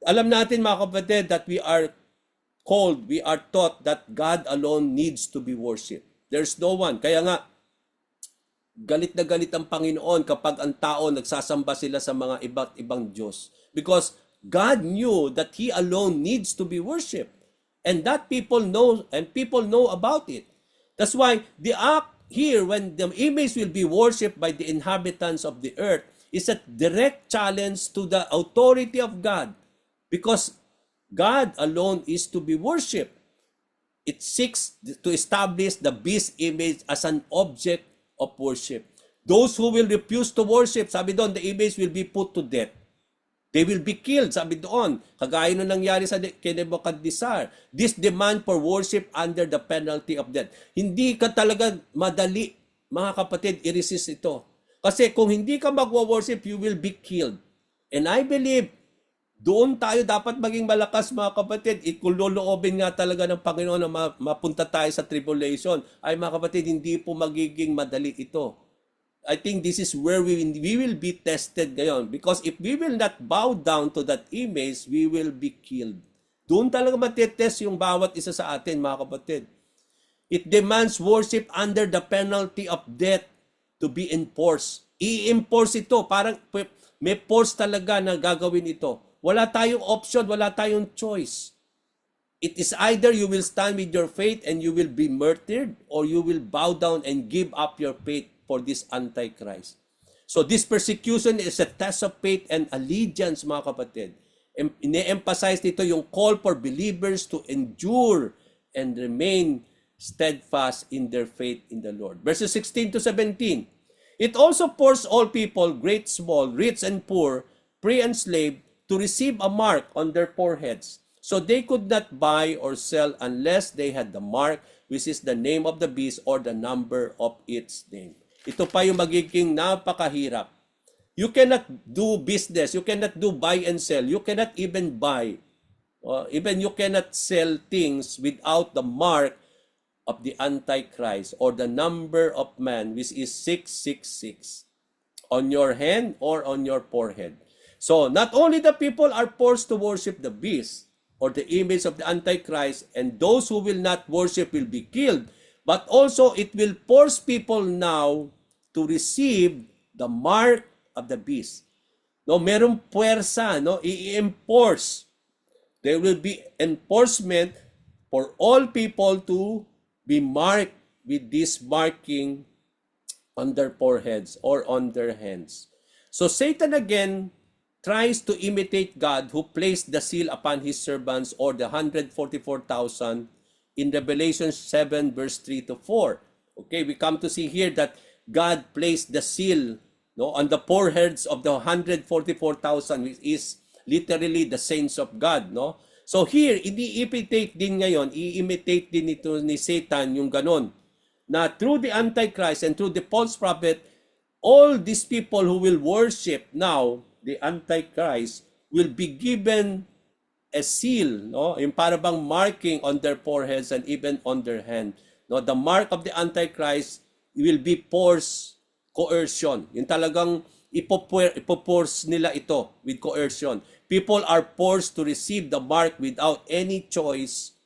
Alam natin mga kapatid that we are taught that God alone needs to be worshipped. There's no one. Kaya nga, galit na galit ang Panginoon kapag ang tao nagsasamba sila sa mga iba't ibang Diyos. Because God knew that He alone needs to be worshipped. And that people know about it. That's why the act here, when the image will be worshipped by the inhabitants of the earth, is a direct challenge to the authority of God. Because God alone is to be worshipped. It seeks to establish the beast image as an object of worship. Those who will refuse to worship, sabi doon, the image will be put to death. They will be killed, sabi doon. Kagaya nung nangyari sa kay Nebuchadnezzar. This demand for worship under the penalty of death. Hindi ka talaga madali, mga kapatid, i-resist ito. Kasi kung hindi ka magwo-worship, you will be killed. And I believe, doon tayo dapat maging malakas, mga kapatid. Ikuloloobin nga talaga ng Panginoon na mapunta tayo sa tribulation. Ay mga kapatid, hindi po magiging madali ito. I think this is where we will be tested ngayon. Because if we will not bow down to that image, we will be killed. Doon talaga matitest yung bawat isa sa atin, mga kapatid. It demands worship under the penalty of death to be enforced. I-enforce ito. Parang may force talaga na gagawin ito. Wala tayong option, wala tayong choice. It is either you will stand with your faith and you will be murdered, or you will bow down and give up your faith for this Antichrist. So this persecution is a test of faith and allegiance, mga kapatid. Ine-emphasize dito yung call for believers to endure and remain steadfast in their faith in the Lord. Verses 16 to 17. It also forced all people, great, small, rich and poor, free and slave, to receive a mark on their foreheads. So they could not buy or sell unless they had the mark, which is the name of the beast or the number of its name. Ito pa yung magiging napakahirap. You cannot do business. You cannot do buy and sell. You cannot even buy. Even you cannot sell things without the mark of the Antichrist or the number of man, which is 666, on your hand or on your forehead. So, not only the people are forced to worship the beast or the image of the Antichrist, and those who will not worship will be killed, but also it will force people now to receive the mark of the beast. No, merong puwersa, no, i-enforce. There will be enforcement for all people to be marked with this marking on their foreheads or on their hands. So Satan again tries to imitate God who placed the seal upon his servants or the 144,000 in Revelation 7 verse 3 to 4. Okay, we come to see here that God placed the seal, no, on the foreheads of the 144,000, which is literally the saints of God, no? So here, i-imitate din ngayon, i-imitate din ito ni Satan yung ganon, na through the Antichrist and through the false prophet, all these people who will worship now the Antichrist will be given a seal, no? Yung para bang marking on their foreheads and even on their hand. No, the mark of the Antichrist will be force coercion. Yung talagang ipoforce nila ito with coercion. People are forced to receive the mark without any choice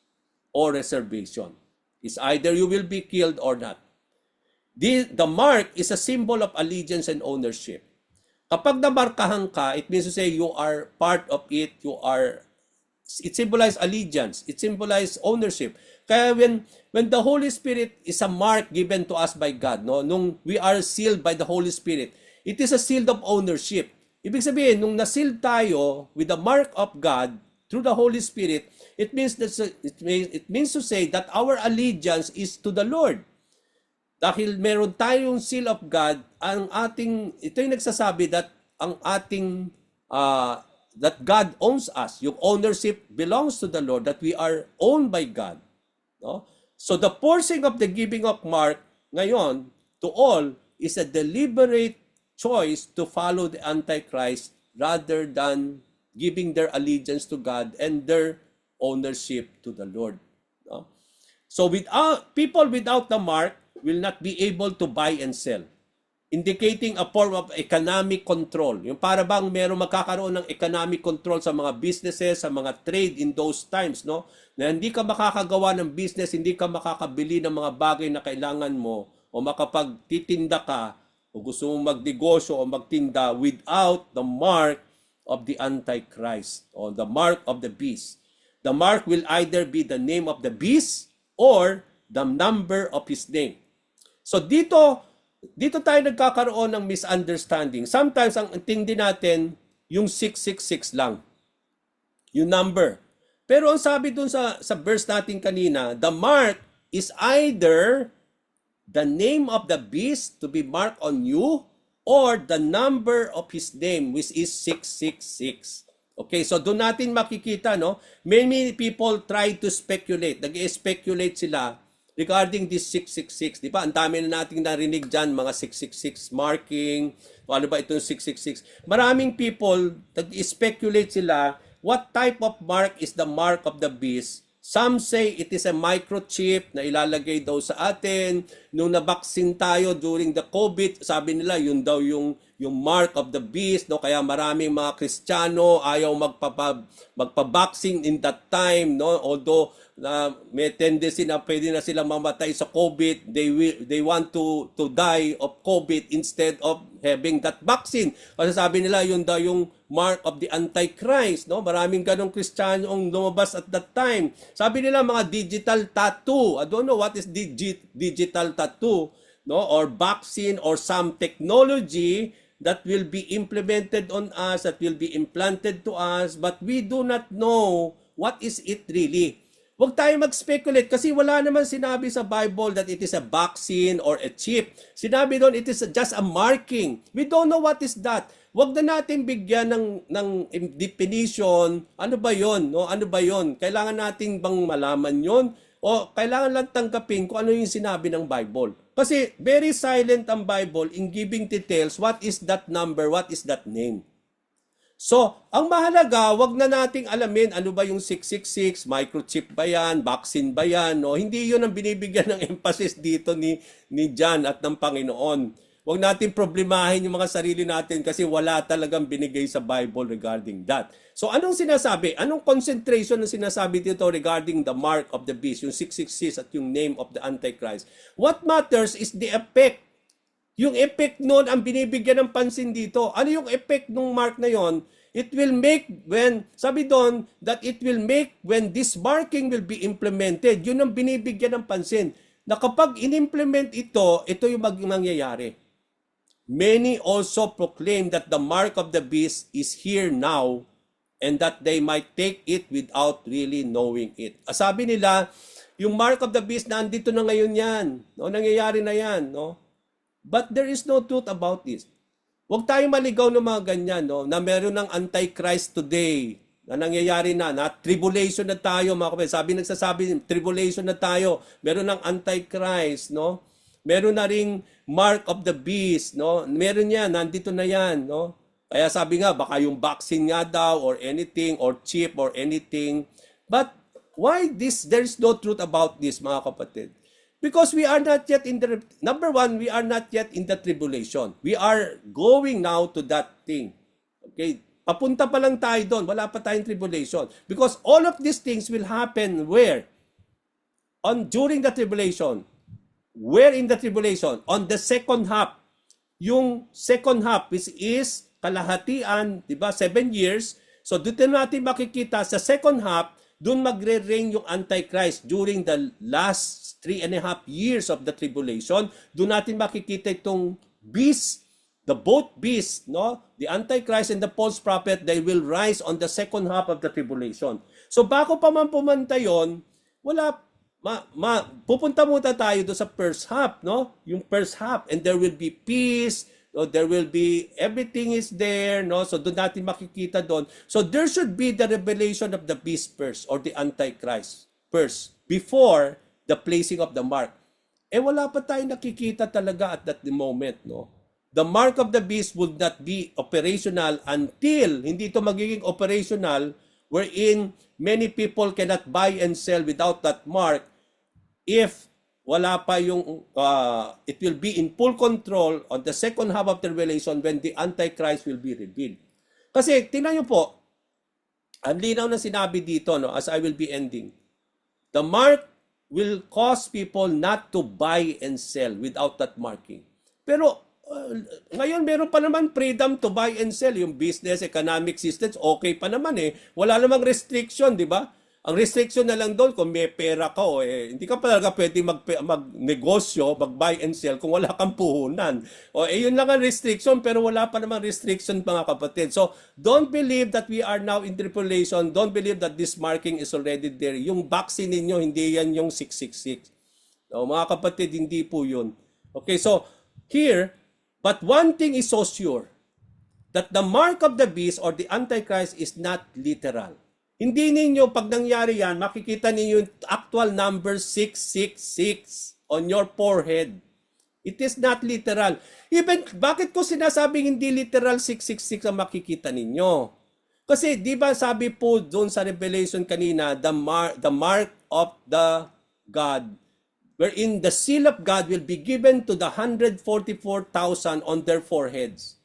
or reservation. It's either you will be killed or not. The mark is a symbol of allegiance and ownership. Kapag namarkahan ka, it means to say you are part of it, it symbolizes allegiance, it symbolizes ownership. Kaya when the Holy Spirit is a mark given to us by God, no, nung we are sealed by the Holy Spirit, it is a seal of ownership. Ibig sabihin, nung na-seal tayo with the mark of God through the Holy Spirit, it means to say that our allegiance is to the Lord. Dahil meron tayong seal of God, ito yung nagsasabi that that God owns us. Yung ownership belongs to the Lord, that we are owned by God. No? So the forcing of the giving of mark ngayon to all is a deliberate choice to follow the Antichrist rather than giving their allegiance to God and their ownership to the Lord. No? So people without the mark will not be able to buy and sell, indicating a form of economic control. Yung para bang meron magkakaroon ng economic control sa mga businesses, sa mga trade in those times, no? Na hindi ka makakagawa ng business, hindi ka makakabili ng mga bagay na kailangan mo o makapagtitinda ka o gusto mong magnegosyo o magtinda without the mark of the Antichrist or the mark of the beast. The mark will either be the name of the beast or the number of his name. So dito tayo nagkakaroon ng misunderstanding. Sometimes ang tindi natin yung 666 lang. Yung number. Pero ang sabi dun sa verse natin kanina, the mark is either the name of the beast to be marked on you or the number of his name, which is 666. Okay, so doon natin makikita, no? Many people try to speculate. Nag-speculate sila regarding this 666. Di ba? Ang dami na nating narinig dyan, mga 666 marking. Ano ba itong 666? Maraming people, nag-speculate sila, what type of mark is the mark of the beast? Some say it is a microchip na ilalagay daw sa atin. Nung nabaksin tayo during the COVID, sabi nila yun daw yung mark of the beast, no? Kaya maraming mga Kristiyano ayaw magpa-boxing in that time, no? Although may tendency na pwede na sila mamatay sa COVID, they want to die of COVID instead of having that vaccine. Kasi sabi nila yun daw yung mark of the Antichrist, no? Maraming ganong Kristiyano ang lumabas at that time. Sabi nila mga digital tattoo. I don't know what is digital tattoo, no? Or vaccine or some technology that will be implemented on us, that will be implanted to us, but we do not know what is it really. Huwag tayo mag-speculate kasi wala naman sinabi sa Bible that it is a vaccine or a chip. Sinabi doon, it is just a marking. We don't know what is that. Huwag na natin bigyan ng definition. Ano ba yon? No? Ano ba yon? Kailangan natin bang malaman yon? O kailangan lang tanggapin kung ano yung sinabi ng Bible. Kasi very silent ang Bible in giving details. What is that number? What is that name? So, ang mahalaga, wag na nating alamin ano ba yung 666, microchip ba yan, vaccine ba yan, no? Hindi yun ang binibigyan ng emphasis dito ni John at ng Panginoon. Wag natin problemahin yung mga sarili natin kasi wala talagang binigay sa Bible regarding that. So, anong sinasabi? Anong concentration ng sinasabi dito regarding the mark of the beast, yung 666 at yung name of the Antichrist? What matters is the effect. Yung effect nun ang binibigyan ng pansin dito. Ano yung effect ng mark na yon? It will make when, sabi doon, that it will make when this marking will be implemented. Yun ang binibigyan ng pansin. Na kapag in-implement ito, ito yung mangyayari. Many also proclaim that the mark of the beast is here now and that they might take it without really knowing it. Sabi nila, yung mark of the beast, nandito na ngayon yan. No? Nangyayari na yan. No? But there is no truth about this. Huwag tayong maligaw ng mga ganyan, no? Na meron ng Antichrist today, na nangyayari na tribulation na tayo, mga kapatid. Nagsasabi, tribulation na tayo, meron ng Antichrist, no? Meron na ring mark of the beast, no? Meron yan, nandito na yan, no? Kaya sabi nga, baka yung vaccine nga daw, or anything, or chip, or anything. But why this? There is no truth about this, mga kapatid. Because we are not yet in the, number one, we are not yet in the tribulation. We are going now to that thing. Okay? Papunta pa lang tayo doon. Wala pa tayong tribulation. Because all of these things will happen where? During the tribulation. Where in the tribulation? On the second half. Yung second half, which is kalahatian, di ba? 7 years. So, dito natin makikita sa second half, doon magre-reign yung Antichrist during the last 3.5 years of the tribulation. Doon natin makikita itong beast, the both beasts, no? The Antichrist and the false prophet, they will rise on the second half of the tribulation. So bago pa man pumunta yon, pupunta muna tayo doon sa first half, no? Yung first half, and there will be peace, no? There will be, everything is there, no? So doon natin makikita doon. So there should be the revelation of the beast first, or the Antichrist first, before the placing of the mark. Wala pa tayong nakikita talaga at that moment, no? The mark of the beast would not be operational until hindi ito magiging operational, wherein many people cannot buy and sell without that mark if wala pa yung it will be in full control on the second half of the revelation when the Antichrist will be revealed. Kasi tingnan niyo po, ang linaw na sinabi dito, no, as I will be ending. The mark will cause people not to buy and sell without that marking. Pero ngayon meron pa naman freedom to buy and sell. Yung business, economic systems, okay pa naman eh. Wala namang restriction, di ba? Ang restriction na lang doon, kung may pera ka, hindi ka pa talaga pwede mag-negosyo, mag-buy and sell kung wala kang puhunan. Yun lang ang restriction, pero wala pa namang restriction, mga kapatid. So, don't believe that we are now in tribulation. Don't believe that this marking is already there. Yung vaccine ninyo, hindi yan yung 666. Mga kapatid, hindi po yun. Okay, so, here, but one thing is so sure, that the mark of the beast or the Antichrist is not literal. Hindi ninyo, pag nangyari yan, makikita ninyo yung actual number 666 on your forehead. It is not literal. Even, bakit ko sinasabing hindi literal 666 ang makikita ninyo? Kasi, di ba sabi po doon sa Revelation kanina, the mark of the God, wherein the seal of God will be given to the 144,000 on their foreheads.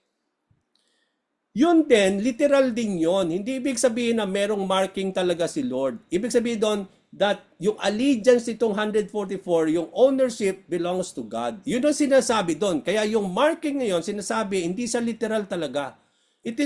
Yun din, literal din yun. Hindi ibig sabihin na merong marking talaga si Lord. Ibig sabihin doon that yung allegiance itong 144, yung ownership belongs to God. Yun ang sinasabi doon. Kaya yung marking ngayon, sinasabi, hindi sa literal talaga. It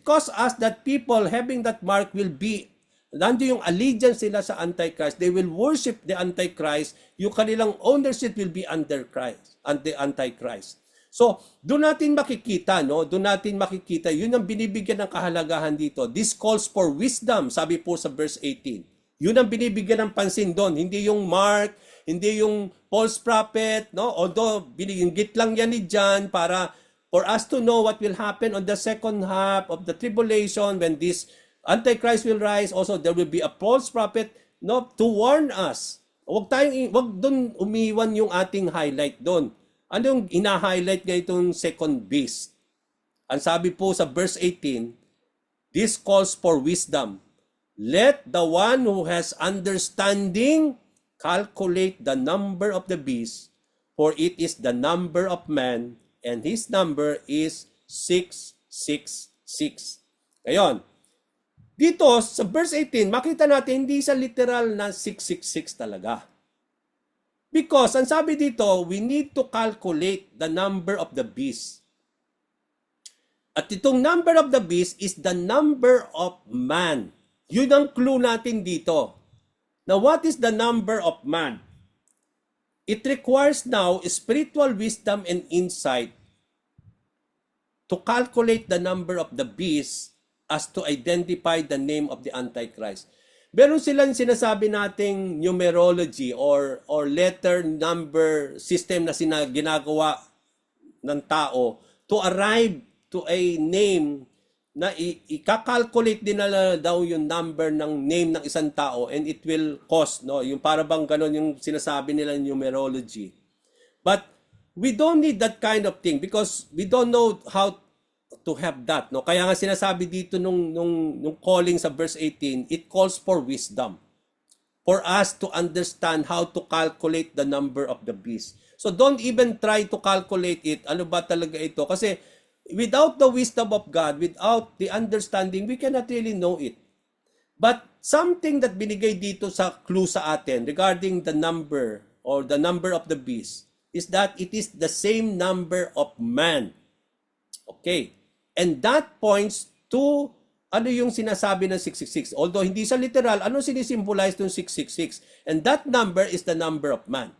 causes us that people having that mark will be, nandun yung allegiance nila sa Antichrist. They will worship the Antichrist. Yung kanilang ownership will be under Christ, under Antichrist. So, doon natin makikita, no? Doon natin makikita, yun ang binibigyan ng kahalagahan dito. This calls for wisdom, sabi po sa verse 18. Yun ang binibigyan ng pansin doon. Hindi yung mark, hindi yung false prophet, no? Although, binigit lang yan ni John para for us to know what will happen on the second half of the tribulation when this Antichrist will rise. Also, there will be a false prophet, no? To warn us. Wag doon umiwan yung ating highlight doon. Ano yung ina-highlight nga itong second beast? Ang sabi po sa verse 18, this calls for wisdom. Let the one who has understanding calculate the number of the beast, for it is the number of man, and his number is 666. Ngayon, dito sa verse 18, makita natin hindi sa literal na 666 talaga. Because, ang sabi dito, we need to calculate the number of the beast. At itong number of the beast is the number of man. Yun ang clue natin dito. Now, what is the number of man? It requires now spiritual wisdom and insight to calculate the number of the beast as to identify the name of the Antichrist. Meron silang sinasabi nating numerology or letter number system na ginagawa ng tao to arrive to a name na i-calculate din na daw yung number ng name ng isang tao and it will cause, no? Yung para bang ganon yung sinasabi nila numerology. But we don't need that kind of thing because we don't know how to have that, no? Kaya nga sinasabi dito nung calling sa verse 18, it calls for wisdom for us to understand how to calculate the number of the beast. So don't even try to calculate it. Ano ba talaga ito? Kasi without the wisdom of God, without the understanding, we cannot really know it. But something that binigay dito sa clue sa atin regarding the number or the number of the beast is that it is the same number of man. Okay. And that points to ano yung sinasabi ng 666. Although hindi sa literal, ano sinisimbolize ng 666? And that number is the number of man.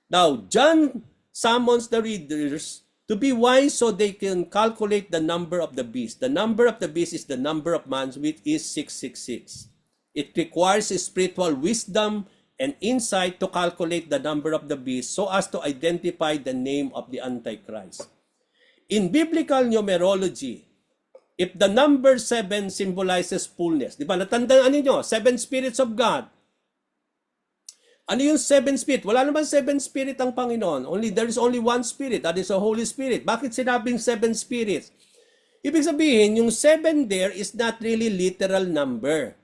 Now, John summons the readers to be wise so they can calculate the number of the beast. The number of the beast is the number of man, which is 666. It requires spiritual wisdom and insight to calculate the number of the beast so as to identify the name of the Antichrist. In biblical numerology, if the number 7 symbolizes fullness, di ba? Natandaan ninyo, 7 spirits of God. Ano yung 7 spirit? Wala naman 7 spirit ang Panginoon. There is only one spirit, that is the Holy Spirit. Bakit sinabing 7 spirits? Ibig sabihin, yung 7 there is not really literal number.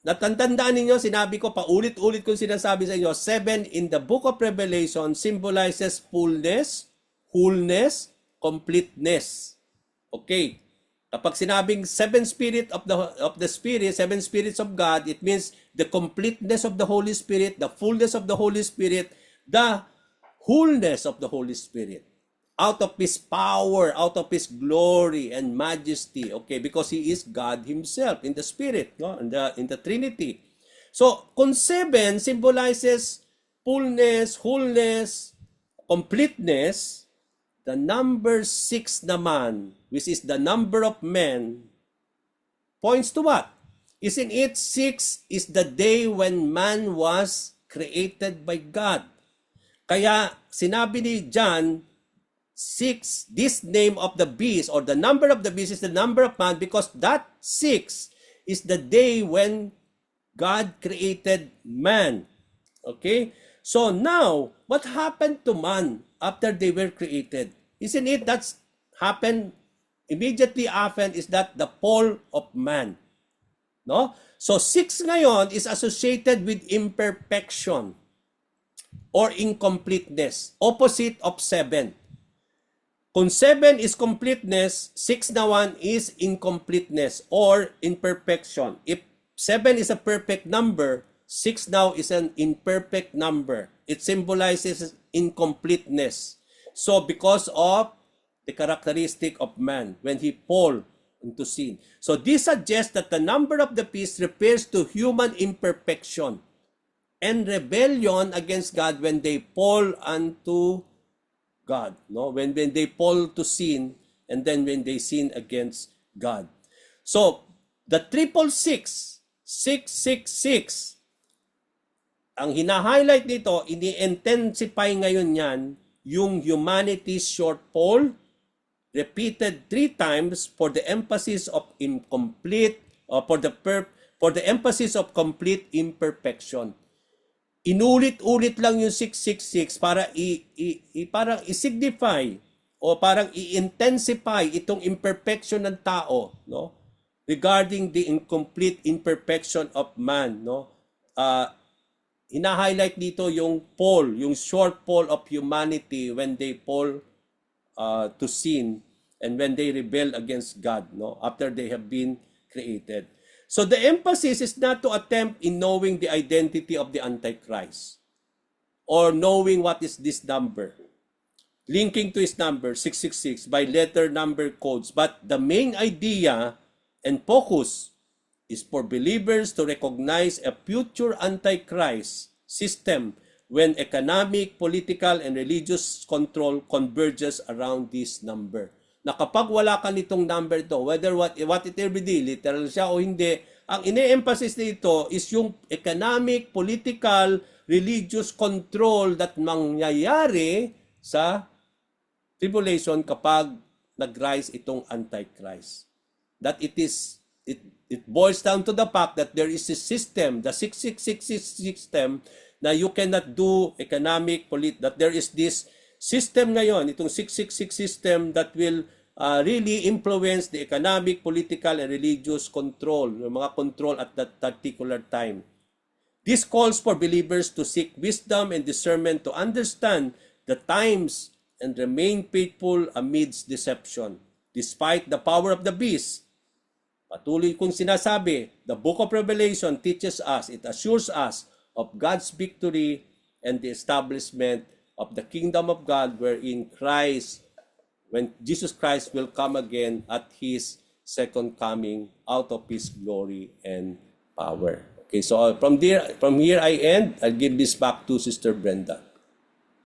Natandaan ninyo, sinabi ko, paulit-ulit kong sinasabi sa inyo, 7 in the book of Revelation symbolizes fullness, wholeness, completeness. Okay. Kapag sinabing 7 spirit of the Spirit, 7 spirits of God, it means the completeness of the Holy Spirit, the fullness of the Holy Spirit, the wholeness of the Holy Spirit. Out of His power, out of His glory and majesty. Okay, because He is God Himself in the Spirit, no? in the Trinity. So, kung 7 symbolizes fullness, wholeness, completeness, the number 6 naman, which is the number of men, points to what? Isn't it 6 is the day when man was created by God? Kaya sinabi ni John, 6, this name of the beast or the number of the beast is the number of man because that 6 is the day when God created man. Okay? So now, what happened to man after they were created? Isn't it that's happened immediately after is that the fall of man? No? So 6 ngayon is associated with imperfection or incompleteness, opposite of 7. Kung 7 is completeness, 6 naman is incompleteness or imperfection. If 7 is a perfect number, 6 now is an imperfect number. It symbolizes incompleteness. So because of the characteristic of man when he fall into sin. So this suggests that the number of the beast refers to human imperfection and rebellion against God when they fall unto God. No? When they fall to sin and then when they sin against God. So the 666, 666, ang hina-highlight nito, ini-intensify ngayon yan, yung humanity's shortfall, repeated 3 times for the emphasis of incomplete, for the emphasis of complete imperfection. Inulit-ulit lang yung 666 para parang i-signify o parang i-intensify itong imperfection ng tao, no? Regarding the incomplete imperfection of man, no? Hina-highlight dito yung fall, yung shortfall of humanity when they fall to sin and when they rebel against God, no? After they have been created. So the emphasis is not to attempt in knowing the identity of the Antichrist or knowing what is this number. linking to his number 666 by letter number codes. But the main idea and focus is for believers to recognize a future antichrist system when economic, political, and religious control converges around this number. Na kapag wala ka nitong number to, whether what it will be, literal siya o hindi, ang ine-emphasize nito is yung economic, political, religious control that mangyayari sa tribulation kapag nag-rise itong Antichrist. That it boils down to the fact that there is a system, the 666 system, na you cannot do economic, that there is this system ngayon, itong 666 system that will really influence the economic, political, and religious control, yung mga control at that particular time. This calls for believers to seek wisdom and discernment to understand the times and remain faithful amidst deception. Despite the power of the beast, patuloy kong sinasabi, the book of Revelation teaches us, it assures us of God's victory and the establishment of the kingdom of God wherein Christ, when Jesus Christ will come again at His second coming out of His glory and power. Okay, so from here I end. I'll give this back to Sister Brenda.